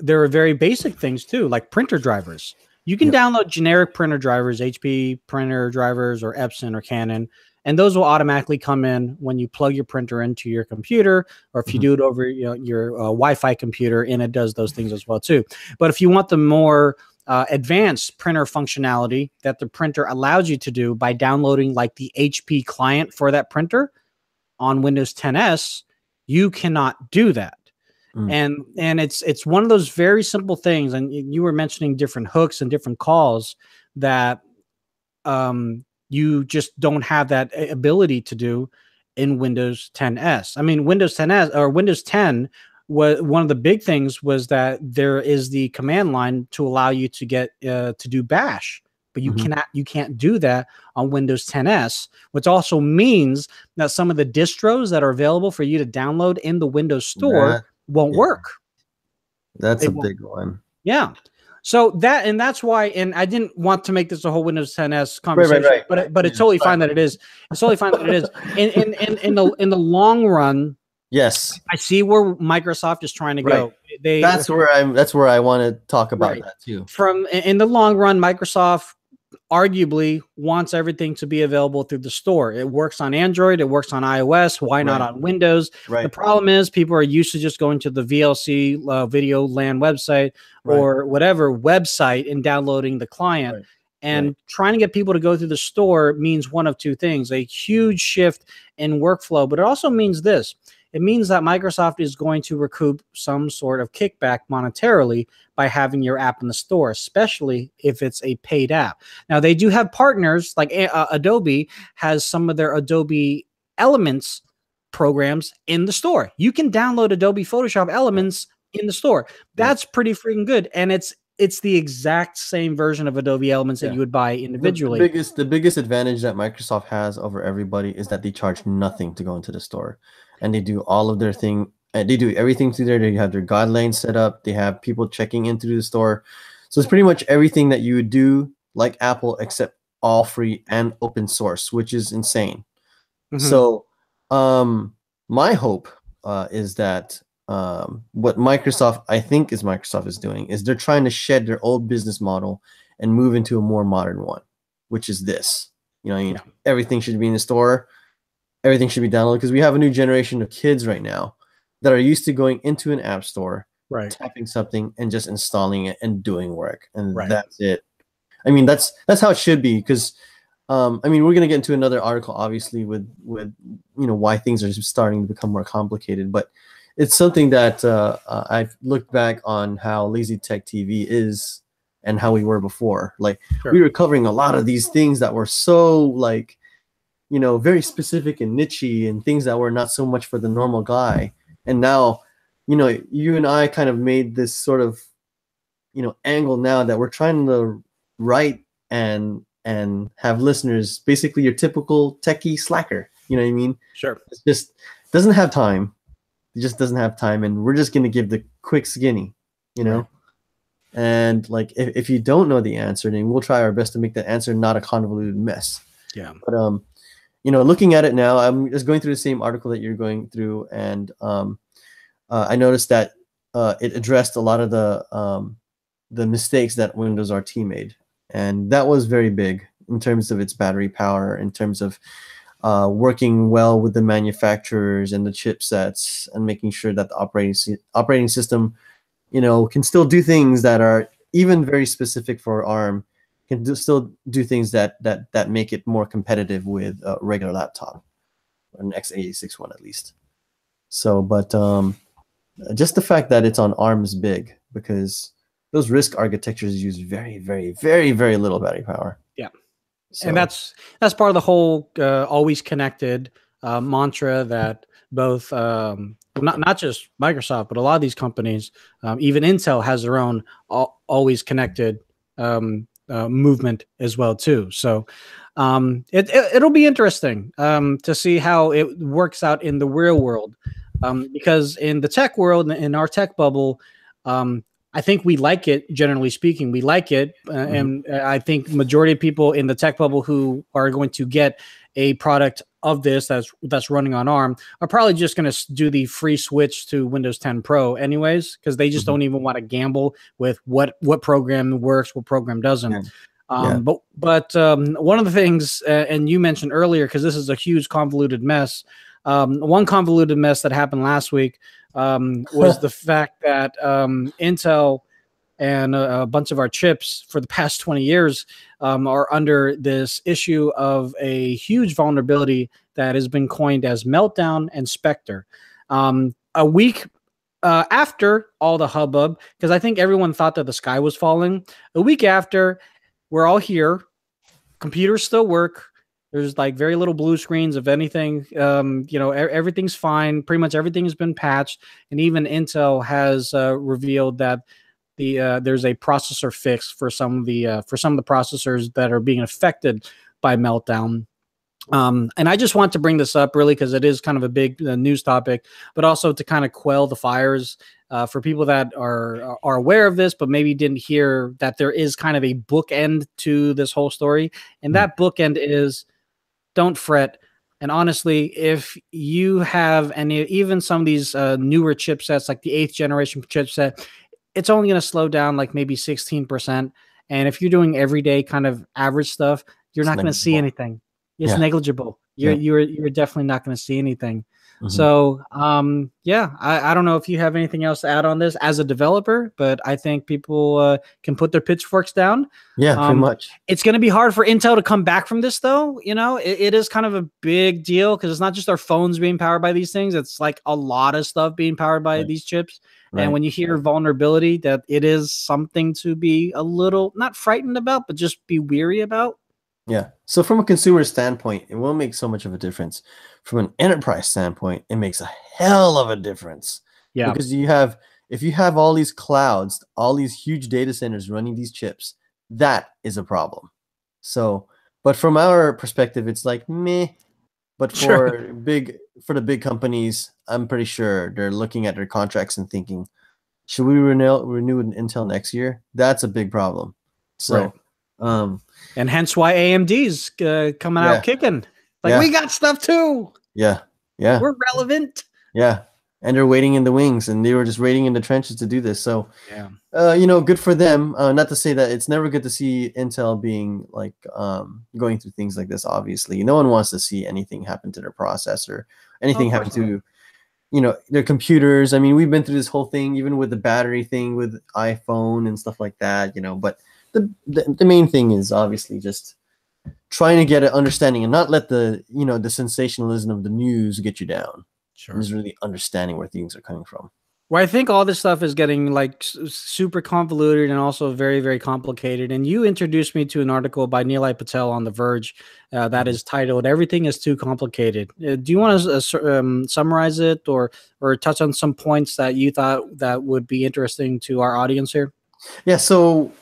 A: there are very basic things too, like printer drivers. You can download generic printer drivers, HP printer drivers or Epson or Canon, and those will automatically come in when you plug your printer into your computer, or if you do it over your Wi-Fi computer, and it does those things as well too. But if you want the more advanced printer functionality that the printer allows you to do by downloading like the HP client for that printer on Windows 10s, you cannot do that. And it's one of those very simple things. And you were mentioning different hooks and different calls that you just don't have that ability to do in Windows 10s. I mean, Windows 10s or Windows 10 was one of the big things was that there is the command line to allow you to get to do bash, but you can't do that on Windows 10s, which also means that some of the distros that are available for you to download in the Windows Store won't work.
B: That's a big one.
A: Yeah. So that's why, and I didn't want to make this a whole Windows 10s conversation,
B: right.
A: but it's totally fine that it is. It's totally fine that it is. In the long run,
B: yes,
A: I see where Microsoft is trying to go.
B: That's where I want to talk about that too.
A: In the long run, Microsoft arguably wants everything to be available through the store. It works on Android, it works on iOS. Why not on Windows? The problem is people are used to just going to the VLC Video LAN website or whatever website and downloading the client. And trying to get people to go through the store means one of two things: a huge shift in workflow, but it also means this. It means that Microsoft is going to recoup some sort of kickback monetarily by having your app in the store, especially if it's a paid app. Now, they do have partners, like Adobe has some of their Adobe Elements programs in the store. You can download Adobe Photoshop Elements in the store. That's pretty freaking good. And it's the exact same version of Adobe Elements that you would buy individually.
B: The biggest advantage that Microsoft has over everybody is that they charge nothing to go into the store. And they do all of their thing. And they do everything through there. They have their guidelines set up. They have people checking into the store. So it's pretty much everything that you would do like Apple, except all free and open source, which is insane. So my hope is that what I think Microsoft is doing is they're trying to shed their old business model and move into a more modern one, which is this. You know, everything should be in the store. Everything should be downloaded, because we have a new generation of kids right now that are used to going into an app store, tapping something and just installing it and doing work. And that's it. I mean, that's how it should be, because I mean, we're going to get into another article, obviously, with why things are starting to become more complicated. But it's something that I've looked back on how LZTV TV is and how we were before. Like
A: Sure.
B: we were covering a lot of these things that were so like, you know, very specific and nichey and things that were not so much for the normal guy. And now, you know, you and I kind of made this sort of, you know, angle now that we're trying to write and have listeners, basically your typical techie slacker. You know what I mean?
A: Sure.
B: It's just doesn't have time. It just doesn't have time, and we're just gonna give the quick skinny, you know.
A: Right.
B: And like if you don't know the answer, then we'll try our best to make that answer not a convoluted mess.
A: Yeah.
B: But you know, looking at it now, I'm just going through the same article that you're going through, and I noticed that it addressed a lot of the mistakes that Windows RT made, and that was very big in terms of its battery power, in terms of working well with the manufacturers and the chipsets, and making sure that the operating system, you know, can still do things that are even very specific for ARM, can still do things that make it more competitive with a regular laptop, an x86 one at least. So, but just the fact that it's on ARM is big, because those RISC architectures use very, very, very, very little battery power.
A: Yeah.
B: So,
A: and that's part of the whole always connected mantra that both not just Microsoft, but a lot of these companies, even Intel has their own always connected movement as well too. So it'll be interesting to see how it works out in the real world, because in the tech world, in our tech bubble, I think we like it. Generally speaking, we like it, and I think majority of people in the tech bubble who are going to get a product of this that's running on ARM are probably just going to do the free switch to Windows 10 Pro anyways, because they just don't even want to gamble with what program works, what program doesn't. But one of the things, and you mentioned earlier, because this is a huge convoluted mess. One convoluted mess that happened last week was the fact that Intel and a bunch of our chips for the past 20 years are under this issue of a huge vulnerability that has been coined as Meltdown and Spectre. A week after all the hubbub, because I think everyone thought that the sky was falling, a week after, we're all here, computers still work. There's like very little blue screens, if anything. You know, everything's fine. Pretty much everything has been patched, and even Intel has revealed that there's a processor fix for some of the processors that are being affected by Meltdown. And I just want to bring this up really because it is kind of a big news topic, but also to kind of quell the fires for people that are aware of this, but maybe didn't hear that there is kind of a bookend to this whole story, and that bookend is. Don't fret. And honestly, if you have even some of these newer chipsets, like the 8th generation chipset, it's only going to slow down like maybe 16%. And if you're doing everyday kind of average stuff, you're not going to see anything. It's negligible. You're definitely not going to see anything. So, I don't know if you have anything else to add on this as a developer, but I think people can put their pitchforks down.
B: Yeah, pretty much.
A: It's going to be hard for Intel to come back from this, though. You know, it is kind of a big deal because it's not just our phones being powered by these things. It's like a lot of stuff being powered by these chips. Right. And when you hear vulnerability, that it is something to be a little, not frightened about, but just be weary about.
B: Yeah. So from a consumer standpoint, it won't make so much of a difference. From an enterprise standpoint, it makes a hell of a difference. Yeah. Because if you have all these clouds, all these huge data centers running these chips, that is a problem. So, but from our perspective, it's like meh. But for the big companies, I'm pretty sure they're looking at their contracts and thinking, should we renew an Intel next year? That's a big problem. So. Right.
A: And hence why AMD's coming out kicking. Like, we got stuff too.
B: Yeah.
A: We're relevant.
B: Yeah. And they're waiting in the wings, and they were just waiting in the trenches to do this. So, you know, good for them. Not to say that it's never good to see Intel being like going through things like this. Obviously, no one wants to see anything happen to their processor, anything happen to, you know, their computers. I mean, we've been through this whole thing, even with the battery thing with iPhone and stuff like that. You know, but the main thing is obviously just trying to get an understanding and not let the, you know, the sensationalism of the news get you down.
A: Sure.
B: and is really understanding where things are coming from.
A: Well, I think all this stuff is getting like super convoluted and also very, very complicated. And you introduced me to an article by Nilay Patel on The Verge that is titled "Everything is Too Complicated." Do you want to summarize it or touch on some points that you thought that would be interesting to our audience here?
B: Yeah. So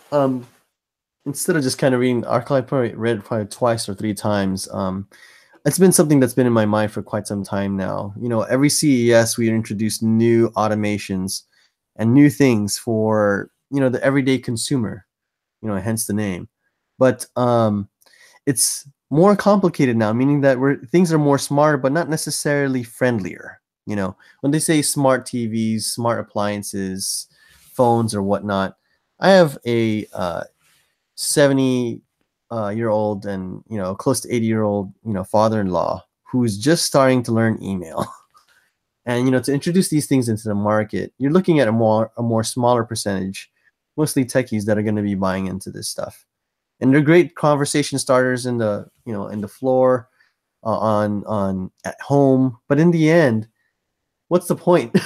B: instead of just kind of reading the article, I probably read it twice or three times. It's been something that's been in my mind for quite some time now. You know, every CES we introduce new automations and new things for, you know, the everyday consumer, you know, hence the name. But it's more complicated now, meaning that things are more smarter, but not necessarily friendlier. You know, when they say smart TVs, smart appliances, phones or whatnot, I have a 70 year old and, you know, close to 80-year-old, you know, father-in-law who's just starting to learn email. And, you know, to introduce these things into the market, you're looking at a more smaller percentage, mostly techies that are going to be buying into this stuff. And they're great conversation starters in the, you know, in the floor, on at home. But in the end, what's the point?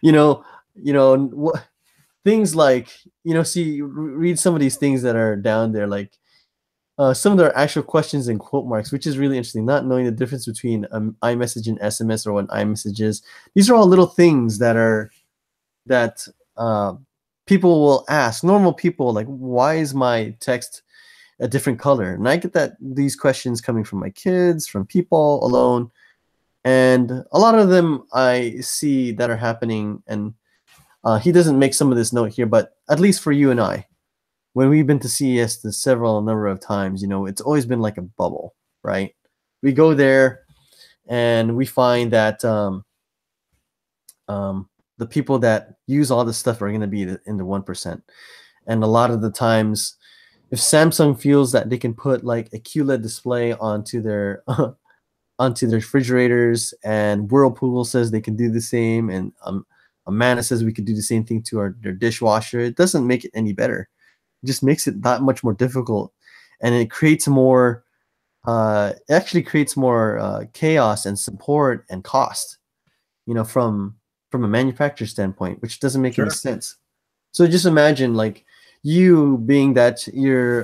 B: What things like, you know, see, read some of these things that are down there, like some of their actual questions in quote marks, which is really interesting. Not knowing the difference between iMessage and SMS or what iMessage is. These are all little things that people will ask. Normal people, like, why is my text a different color? And I get these questions coming from my kids, from people alone, and a lot of them I see that are happening. And he doesn't make some of this note here, but at least for you and I, when we've been to CES the several number of times, you know, it's always been like a bubble, right? We go there and we find that the people that use all this stuff are going to be in the 1%. And a lot of the times, if Samsung feels that they can put like a QLED display onto their refrigerators, and Whirlpool says they can do the same, and Amana says we could do the same thing to their dishwasher, it doesn't make it any better. It just makes it that much more difficult, and it creates more. It actually creates more chaos and support and cost, you know, from a manufacturer standpoint, which doesn't make any sense. So just imagine, like, you being that you're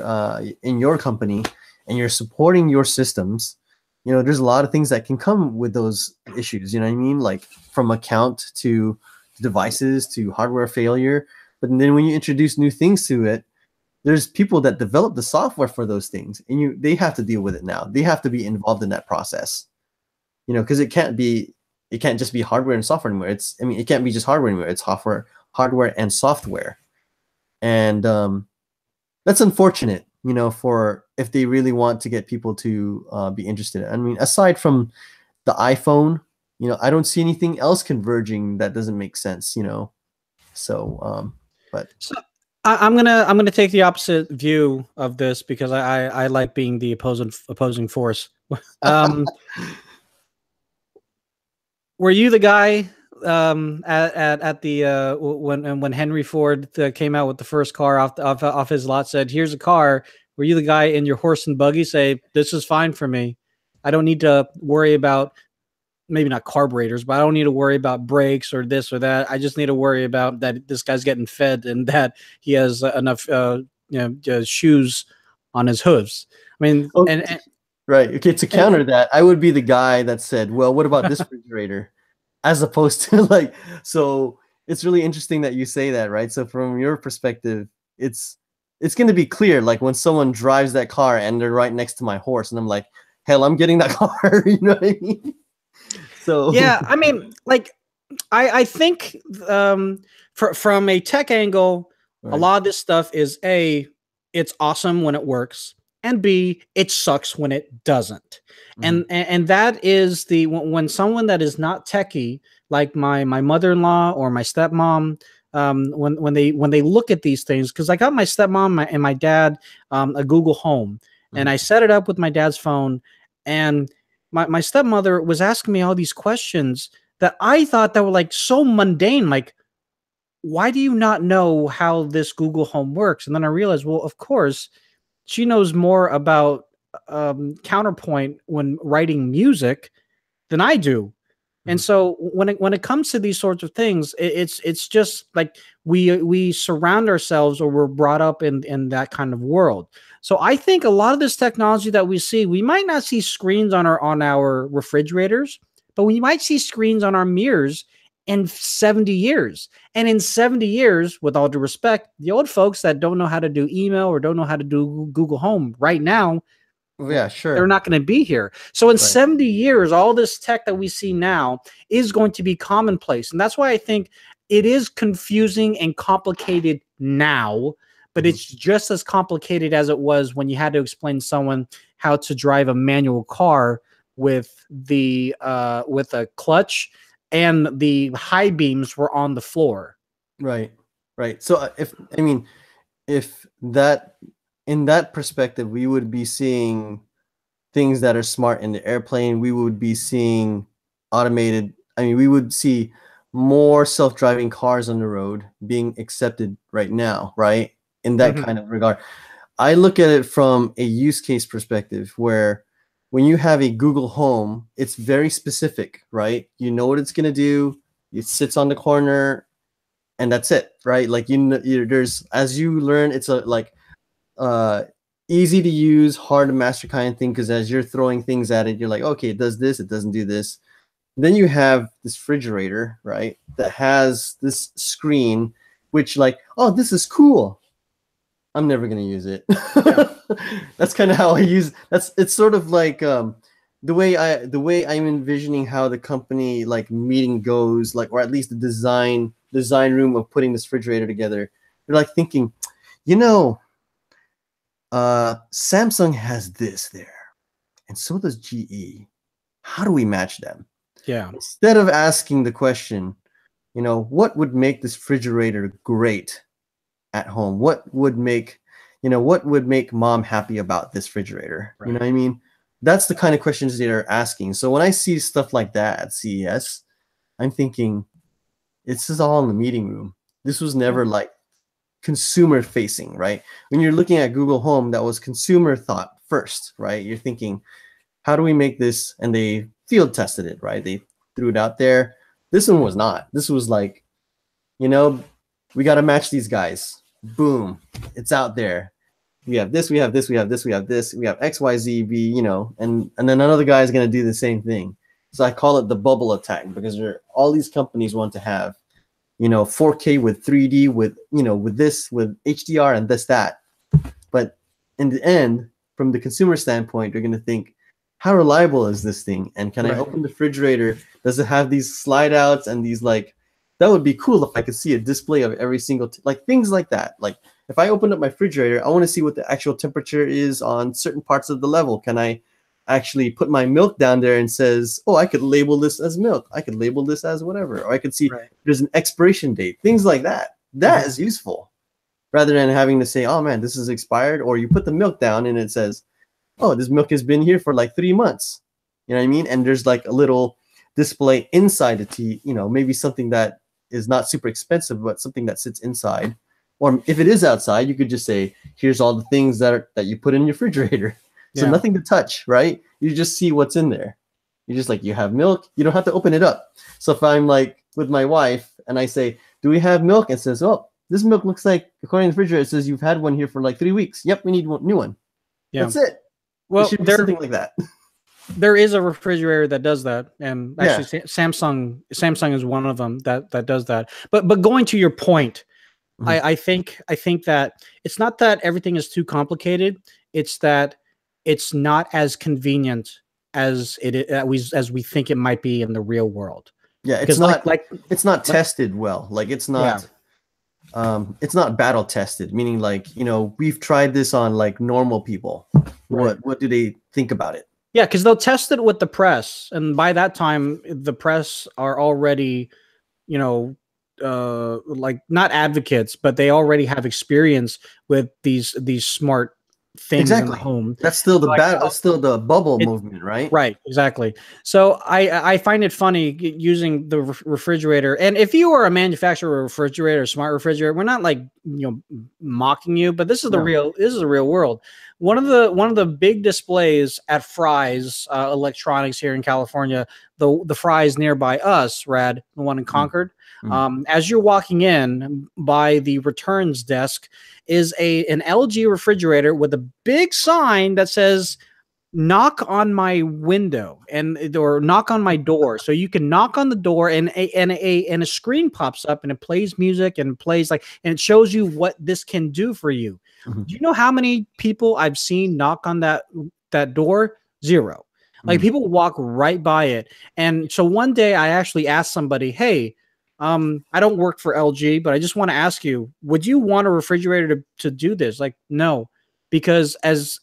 B: in your company and you're supporting your systems. You know, there's a lot of things that can come with those issues. You know what I mean? Like from account to devices to hardware failure. But then when you introduce new things to it, there's people that develop the software for those things, and they have to deal with it now. They have to be involved in that process. You know, because it can't just be hardware and software anymore. It can't be just hardware anymore. It's hardware and software. And that's unfortunate, you know, for if they really want to get people to be interested. I mean, aside from the iPhone, you know, I don't see anything else converging that doesn't make sense, you know. So,
A: I'm gonna take the opposite view of this because I like being the opposing force. Were you the guy at the when Henry Ford came out with the first car off his lot, said, "Here's a car"? Were you the guy in your horse and buggy say, "This is fine for me. I don't need to worry about, maybe not carburetors, but I don't need to worry about brakes or this or that. I just need to worry about that this guy's getting fed and that he has enough shoes on his hooves." I mean,
B: right. Okay, to counter that, I would be the guy that said, "Well, what about this refrigerator?" As opposed to like, so it's really interesting that you say that, right? So from your perspective, it's going to be clear, like when someone drives that car and they're right next to my horse, and I'm like, hell, I'm getting that car. You know what I mean? So
A: yeah, I mean, like, I think from a tech angle, right, a lot of this stuff is it's awesome when it works, and B, it sucks when it doesn't. And that is when someone that is not techie, like my mother-in-law or my stepmom, when they look at these things, because I got my stepmom and my dad a Google Home, and I set it up with my dad's phone, and my stepmother was asking me all these questions that I thought that were like so mundane, like, why do you not know how this Google Home works? And then I realized, well, of course, she knows more about counterpoint when writing music than I do. And so when it comes to these sorts of things, it's just like we surround ourselves, or we're brought up in that kind of world. So I think a lot of this technology that we see, we might not see screens on our refrigerators, but we might see screens on our mirrors in 70 years. And in 70 years, with all due respect, the old folks that don't know how to do email or don't know how to do Google Home right now,
B: Yeah, sure.
A: they're not going to be here. So in
B: Right.
A: 70 years, all this tech that we see now is going to be commonplace. And that's why I think it is confusing and complicated now, but it's just as complicated as it was when you had to explain to someone how to drive a manual car with with a clutch and the high beams were on the floor.
B: Right. Right. So if that, in that perspective, we would be seeing things that are smart in the airplane. We would be seeing automated. We would see more self-driving cars on the road being accepted right now, right? In that kind of regard. I look at it from a use case perspective, where when you have a Google Home, it's very specific, right? You know what it's going to do. It sits on the corner, and that's it, right? Like there's, as you learn, it's a easy to use, hard to master kind of thing, because as you're throwing things at it, you're like, okay, it does this, it doesn't do this. Then you have this refrigerator, right, that has this screen, which like, oh, this is cool. I'm never gonna use it. Yeah. That's kind of how I use. It's sort of like the way I'm envisioning how the company like meeting goes, like, or at least the design room of putting this refrigerator together. They're like thinking, Samsung has this there, and so does GE. How do we match them?
A: Yeah.
B: Instead of asking the question, what would make this refrigerator great at home? What would make mom happy about this refrigerator? Right. You know what I mean? That's the kind of questions they're asking. So when I see stuff like that at CES, I'm thinking, this is all in the meeting room. This was never like consumer facing, right? When you're looking at Google Home, that was consumer thought first, right? You're thinking, how do we make this? And they field tested it, right? They threw it out there. This one was not. This was like, we got to match these guys. Boom, it's out there. We have this, we have this, we have this, we have this, we have X, Y, Z, B, and then another guy is going to do the same thing. So I call it the bubble attack, because all these companies want to have 4K with 3D with with this, with HDR and this, that. But in the end, from the consumer standpoint, you're going to think, how reliable is this thing? And can I open the refrigerator? Does it have these slide outs and these like, that would be cool if I could see a display of every single, like things like that. Like if I open up my refrigerator, I want to see what the actual temperature is on certain parts of the level. Can I actually put my milk down there and says, oh, I could label this as milk. I could label this as whatever. Or I could see there's an expiration date, things like that. That is useful, rather than having to say, oh man, this is expired. Or you put the milk down and it says, oh, this milk has been here for like 3 months. You know what I mean? And there's like a little display inside the tea, maybe something that is not super expensive, but something that sits inside. Or if it is outside, you could just say, here's all the things that you put in your refrigerator. So nothing to touch, right? You just see what's in there. You're just like, you have milk. You don't have to open it up. So if I'm like with my wife and I say, do we have milk? And it says, oh, this milk looks like, according to the refrigerator, it says you've had one here for like 3 weeks. Yep, we need one new one. Yeah. That's it. Well, there's something like that.
A: There is a refrigerator that does that, and actually, Samsung is one of them that does that. But going to your point, I think that it's not that everything is too complicated. It's that it's not as convenient as we think it might be in the real world.
B: Yeah, it's not it's not tested well. Like it's not. It's not battle tested, meaning like, we've tried this on like normal people. What do they think about it?
A: Yeah, because they'll test it with the press, and by that time, the press are already, like not advocates, but they already have experience with these smart things in the home.
B: That's still the that's still the bubble movement, right?
A: Right, exactly. So I find it funny using the refrigerator. And if you are a manufacturer of a refrigerator, a smart refrigerator, we're not like mocking you, but this is the
B: No.
A: real world. One of the big displays at Fry's Electronics here in California, the Fry's nearby us, Rad, the one in Concord. As you're walking in by the returns desk is an LG refrigerator with a big sign that says knock on my window or knock on my door. So you can knock on the door and a screen pops up and it plays music and plays and it shows you what this can do for you. Do you know how many people I've seen knock on that door? Zero. Like people walk right by it. And so one day I actually asked somebody, hey, I don't work for LG, but I just want to ask you, would you want a refrigerator to do this? Like, no, because as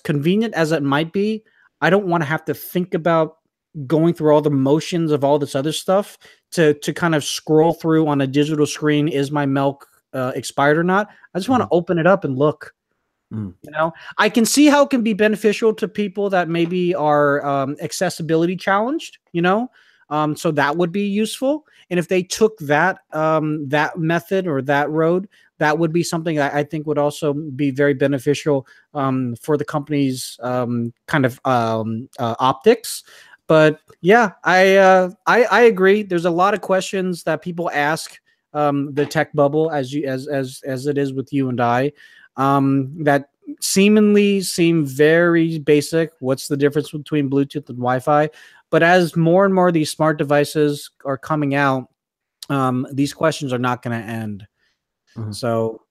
A: convenient as it might be, I don't want to have to think about going through all the motions of all this other stuff to kind of scroll through on a digital screen. Is my milk expired or not? I just want to open it up and look. I can see how it can be beneficial to people that maybe are accessibility challenged, so that would be useful. And if they took that method or that road, that would be something that I think would also be very beneficial for the company's optics. But yeah, I agree. There's a lot of questions that people ask the tech bubble, as it is with you and I, that seemingly seem very basic. What's the difference between Bluetooth and Wi-Fi? But as more and more of these smart devices are coming out, these questions are not going to end. So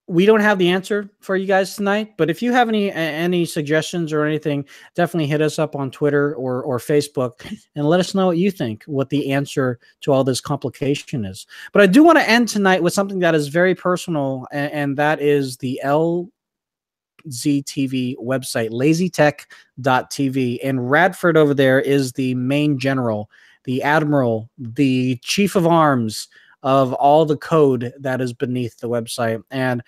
A: we don't have the answer for you guys tonight, but if you have any suggestions or anything, definitely hit us up on Twitter or Facebook and let us know what you think, what the answer to all this complication is. But I do want to end tonight with something that is very personal, and that is the LZTV website, lazytech.tv. And Radford over there is the main general, the admiral, the chief of arms of all the code that is beneath the website. And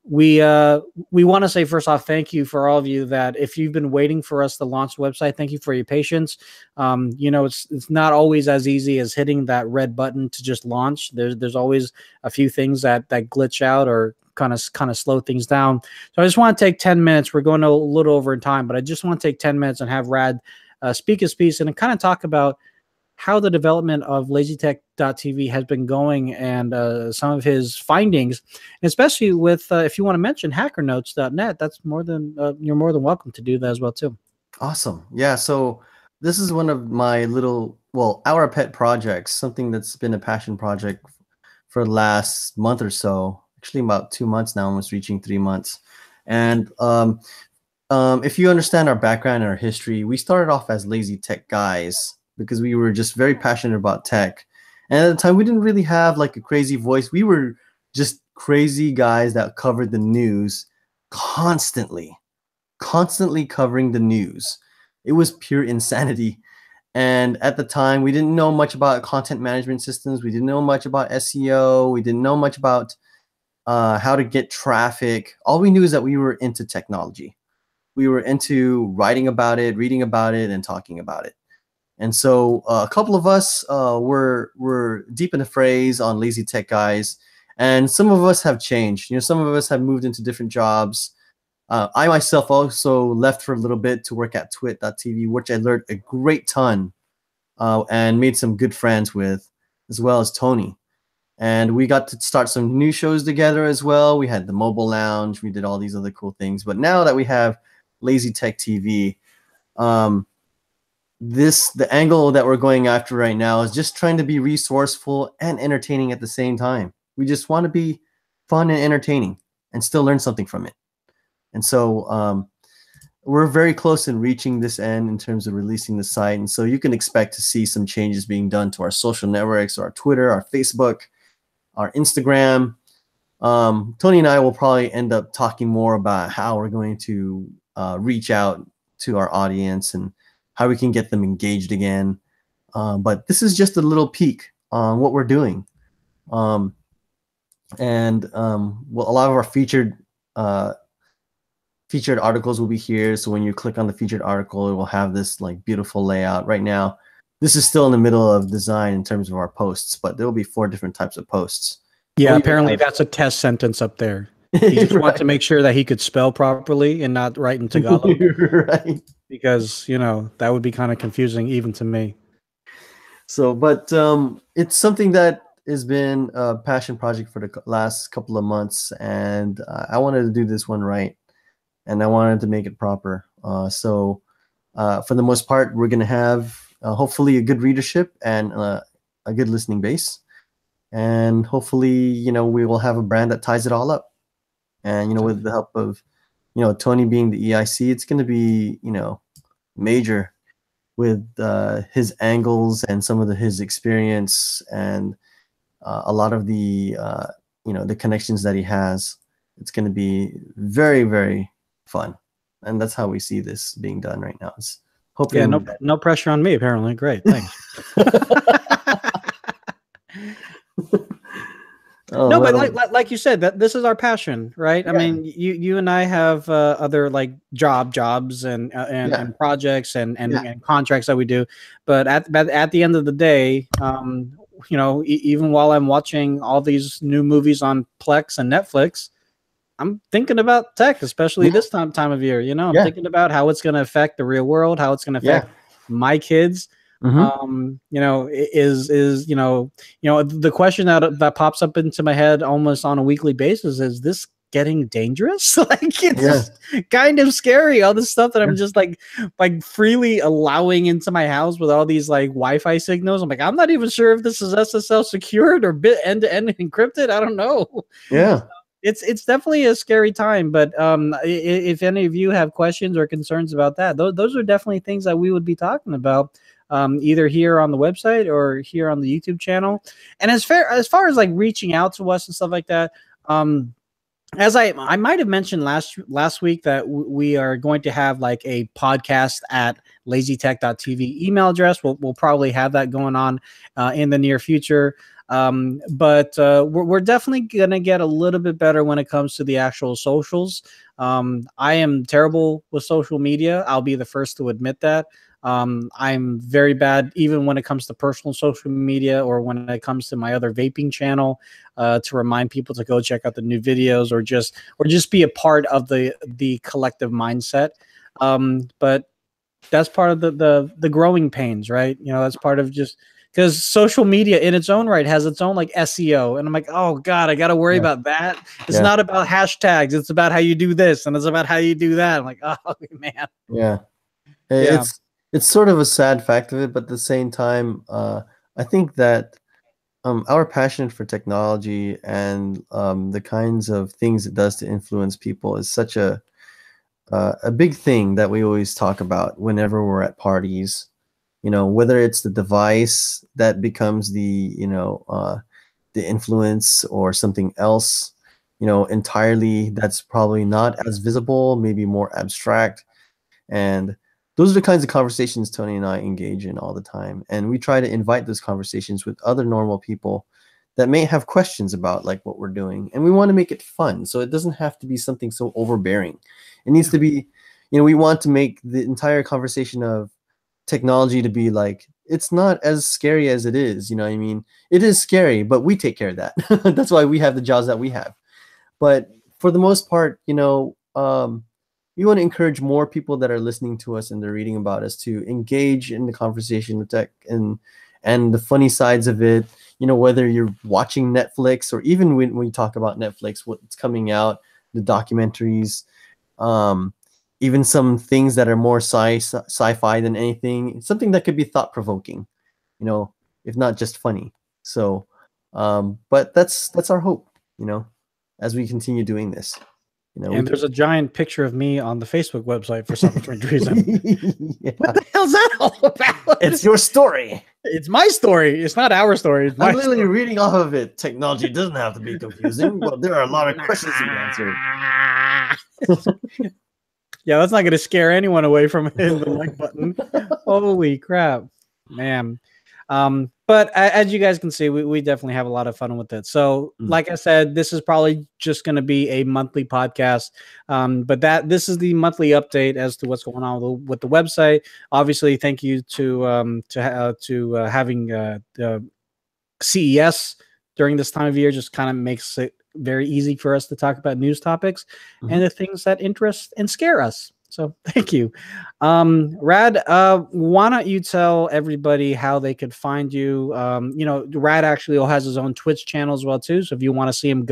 A: we want to say, first off, thank you for all of you that if you've been waiting for us to launch the website, thank you for your patience. It's not always as easy as hitting that red button to just launch. There's always a few things that glitch out or kind of slow things down. So I just want to take 10 minutes. We're going a little over in time, but I just want to take 10 minutes and have Rad speak his piece and kind of talk about how the development of LazyTech.tv has been going and some of his findings, and especially with, if you want to mention hackernotes.net, that's you're more than welcome to do that as well too.
B: Awesome. Yeah. So this is one of my our pet projects, something that's been a passion project for the last month or so, actually about 2 months now, almost reaching 3 months. And if you understand our background and our history, we started off as Lazy Tech Guys, because we were just very passionate about tech. And at the time, we didn't really have like a crazy voice. We were just crazy guys that covered the news constantly covering the news. It was pure insanity. And at the time, we didn't know much about content management systems. We didn't know much about SEO. We didn't know much about how to get traffic. All we knew is that we were into technology. We were into writing about it, reading about it, and talking about it. And so a couple of us were deep in the phrase on Lazy Tech Guys, and some of us have changed. Some of us have moved into different jobs. I myself also left for a little bit to work at Twit.tv, which I learned a great ton and made some good friends with, as well as Tony. And we got to start some new shows together as well. We had the Mobile Lounge. We did all these other cool things. But now that we have Lazy Tech TV, the angle that we're going after right now is just trying to be resourceful and entertaining at the same time. We just want to be fun and entertaining and still learn something from it. And so we're very close in reaching this end in terms of releasing the site. And so you can expect to see some changes being done to our social networks, our Twitter, our Facebook, our Instagram. Tony and I will probably end up talking more about how we're going to reach out to our audience and how we can get them engaged again. But this is just a little peek on what we're doing. A lot of our featured articles will be here. So when you click on the featured article, it will have this like beautiful layout. Right now, This is still in the middle of design in terms of our posts, but there will be 4 different types of posts.
A: Yeah,
B: We'll
A: apparently that's a test sentence up there. He just
B: right.
A: wanted to make sure that he could spell properly and not write in Tagalog,
B: right.
A: because you know that would be kind of confusing even to me.
B: So, but it's something that has been a passion project for the last couple of months, and I wanted to do this one right, and I wanted to make it proper. So, for the most part, we're going to have hopefully a good readership and a good listening base, and hopefully, you know, we will have a brand that ties it all up. And you know, with the help of, you know, Tony being the EIC, it's going to be, you know, major with his angles and some of his experience and a lot of the you know, the connections that he has. It's going to be very, very fun, and that's how we see this being done right now. It's hoping.
A: Yeah, no pressure on me. Apparently, great, thanks.
B: Oh,
A: No, but
B: well,
A: like you said, that this is our passion, right?
B: yeah,
A: I mean, you and I have other like jobs and
B: yeah,
A: projects
B: yeah,
A: and contracts that we do, but at the end of the day, you know, even while I'm watching all these new movies on Plex and Netflix, I'm thinking about tech, especially
B: yeah,
A: this time of year. You know, I'm
B: yeah,
A: thinking about how it's going to affect the real world, how it's going to
B: yeah.
A: affect my kids.
B: Mm-hmm.
A: You know, is you know, the question that pops up into my head almost on a weekly basis is this getting dangerous? Like it's
B: Yeah,
A: just kind of scary. All this stuff that
B: yeah,
A: I'm just like freely allowing into my house with all these like Wi-Fi signals. I'm like, I'm not even sure if this is SSL secured or bit end-to-end encrypted. I don't know.
B: yeah.
A: It's definitely a scary time, but if any of you have questions or concerns about that, those are definitely things that we would be talking about, either here on the website or here on the YouTube channel. And as far as like reaching out to us and stuff like that, as I might have mentioned last week that we are going to have like a podcast at lazytech.tv email address. We'll probably have that going on in the near future. But we're definitely gonna get a little bit better when it comes to the actual socials. I am terrible with social media. I'll be the first to admit that. I'm very bad even when it comes to personal social media or when it comes to my other vaping channel, to remind people to go check out the new videos or just be a part of the collective mindset. But that's part of the growing pains, right? You know, that's part of just because social media in its own right has its own like SEO. And I'm like, oh God, I got to worry
B: Yeah.
A: about that. It's
B: Yeah.
A: not about hashtags. It's about how you do this and it's about how you do that. I'm like, oh man.
B: Yeah.
A: Yeah.
B: It's sort of a sad fact of it, but at the same time, I think that our passion for technology and the kinds of things it does to influence people is such a big thing that we always talk about whenever we're at parties. You know, whether it's the device that becomes the influence or something else, you know, entirely that's probably not as visible, maybe more abstract. And those are the kinds of conversations Tony and I engage in all the time. And we try to invite those conversations with other normal people that may have questions about like what we're doing. And we want to make it fun. So it doesn't have to be something so overbearing. It needs to be, you know, we want to make the entire conversation of technology to be like, it's not as scary as it is. You know what I mean? It is scary, but we take care of that. That's why we have the jobs that we have. But for the most part, you know, we want to encourage more people that are listening to us and they're reading about us to engage in the conversation with tech and the funny sides of it. You know, whether you're watching Netflix or even when we talk about Netflix, what's coming out, the documentaries, even some things that are more sci-fi than anything, something that could be thought-provoking, you know, if not just funny. So, but that's our hope, you know, as we continue doing this. You know,
A: And there's a giant picture of me on the Facebook website for some strange reason.
B: yeah.
A: What the hell's that all about?
B: It's your story.
A: It's my story. It's not our story. It's my
B: I'm literally
A: story.
B: reading off of it. Technology doesn't have to be confusing, but there are a lot of questions to be answered.
A: Yeah, that's not going to scare anyone away from hitting the like button. Holy crap, man. But as you guys can see, we definitely have a lot of fun with it. So, like I said, this is probably just going to be a monthly podcast. But this is the monthly update as to what's going on with the website. Obviously, thank you to having the CES during this time of year. Just kind of makes it very easy for us to talk about news topics and the things that interest and scare us. So thank you. Rad, why don't you tell everybody how they could find you? Rad actually has his own Twitch channel as well too. So if you want to see him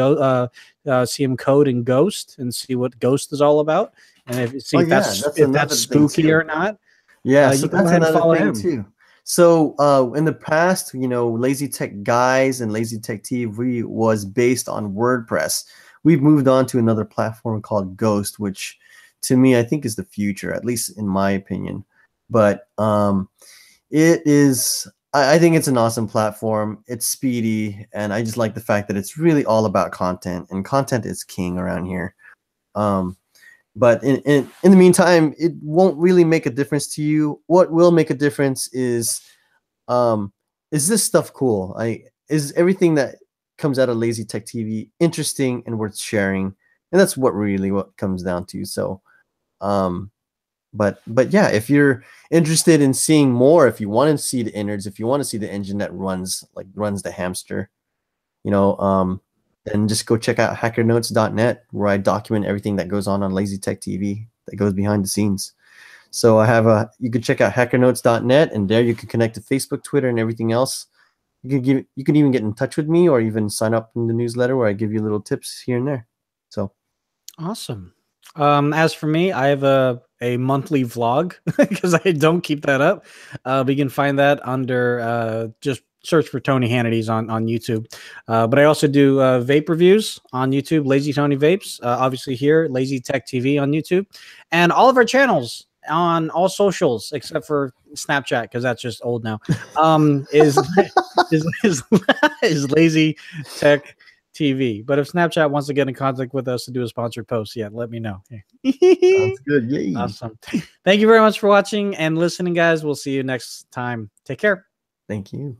A: see him code in Ghost and see what Ghost is all all about, and if that's spooky or not,
B: so
A: you go
B: that's
A: ahead and
B: another
A: follow
B: thing
A: him
B: too. So in the past, Lazy Tech Guys and Lazy Tech TV was based on WordPress. We've moved on to another platform called Ghost, which to me I think is the future, at least in my opinion. But it is. I think it's an awesome platform. It's speedy, and I just like the fact that it's really all about content, and content is king around here. But in the meantime, it won't really make a difference to you. What will make a difference is this stuff cool? Is everything that comes out of Lazy Tech TV interesting and worth sharing? And that's what comes down to. So, but yeah, if you're interested in seeing more, if you want to see the innards, if you want to see the engine that runs the hamster, then just go check out hackernotes.net, where I document everything that goes on Lazy Tech TV that goes behind the scenes. So you can check out hackernotes.net, and there you can connect to Facebook, Twitter, and everything else. You can even get in touch with me, or even sign up in the newsletter where I give you little tips here and there. So
A: awesome. As for me, I have a monthly vlog because I don't keep that up. But you can find that under just search for Tony Hannity's on YouTube. But I also do vape reviews on YouTube, Lazy Tony Vapes. Obviously here, Lazy Tech TV on YouTube, and all of our channels on all socials except for Snapchat, because that's just old now. Is Lazy Tech TV. But if Snapchat wants to get in contact with us to do a sponsored post, let me know.
B: Sounds good. Yay.
A: Awesome. Thank you very much for watching and listening, guys. We'll see you next time. Take care.
B: Thank you.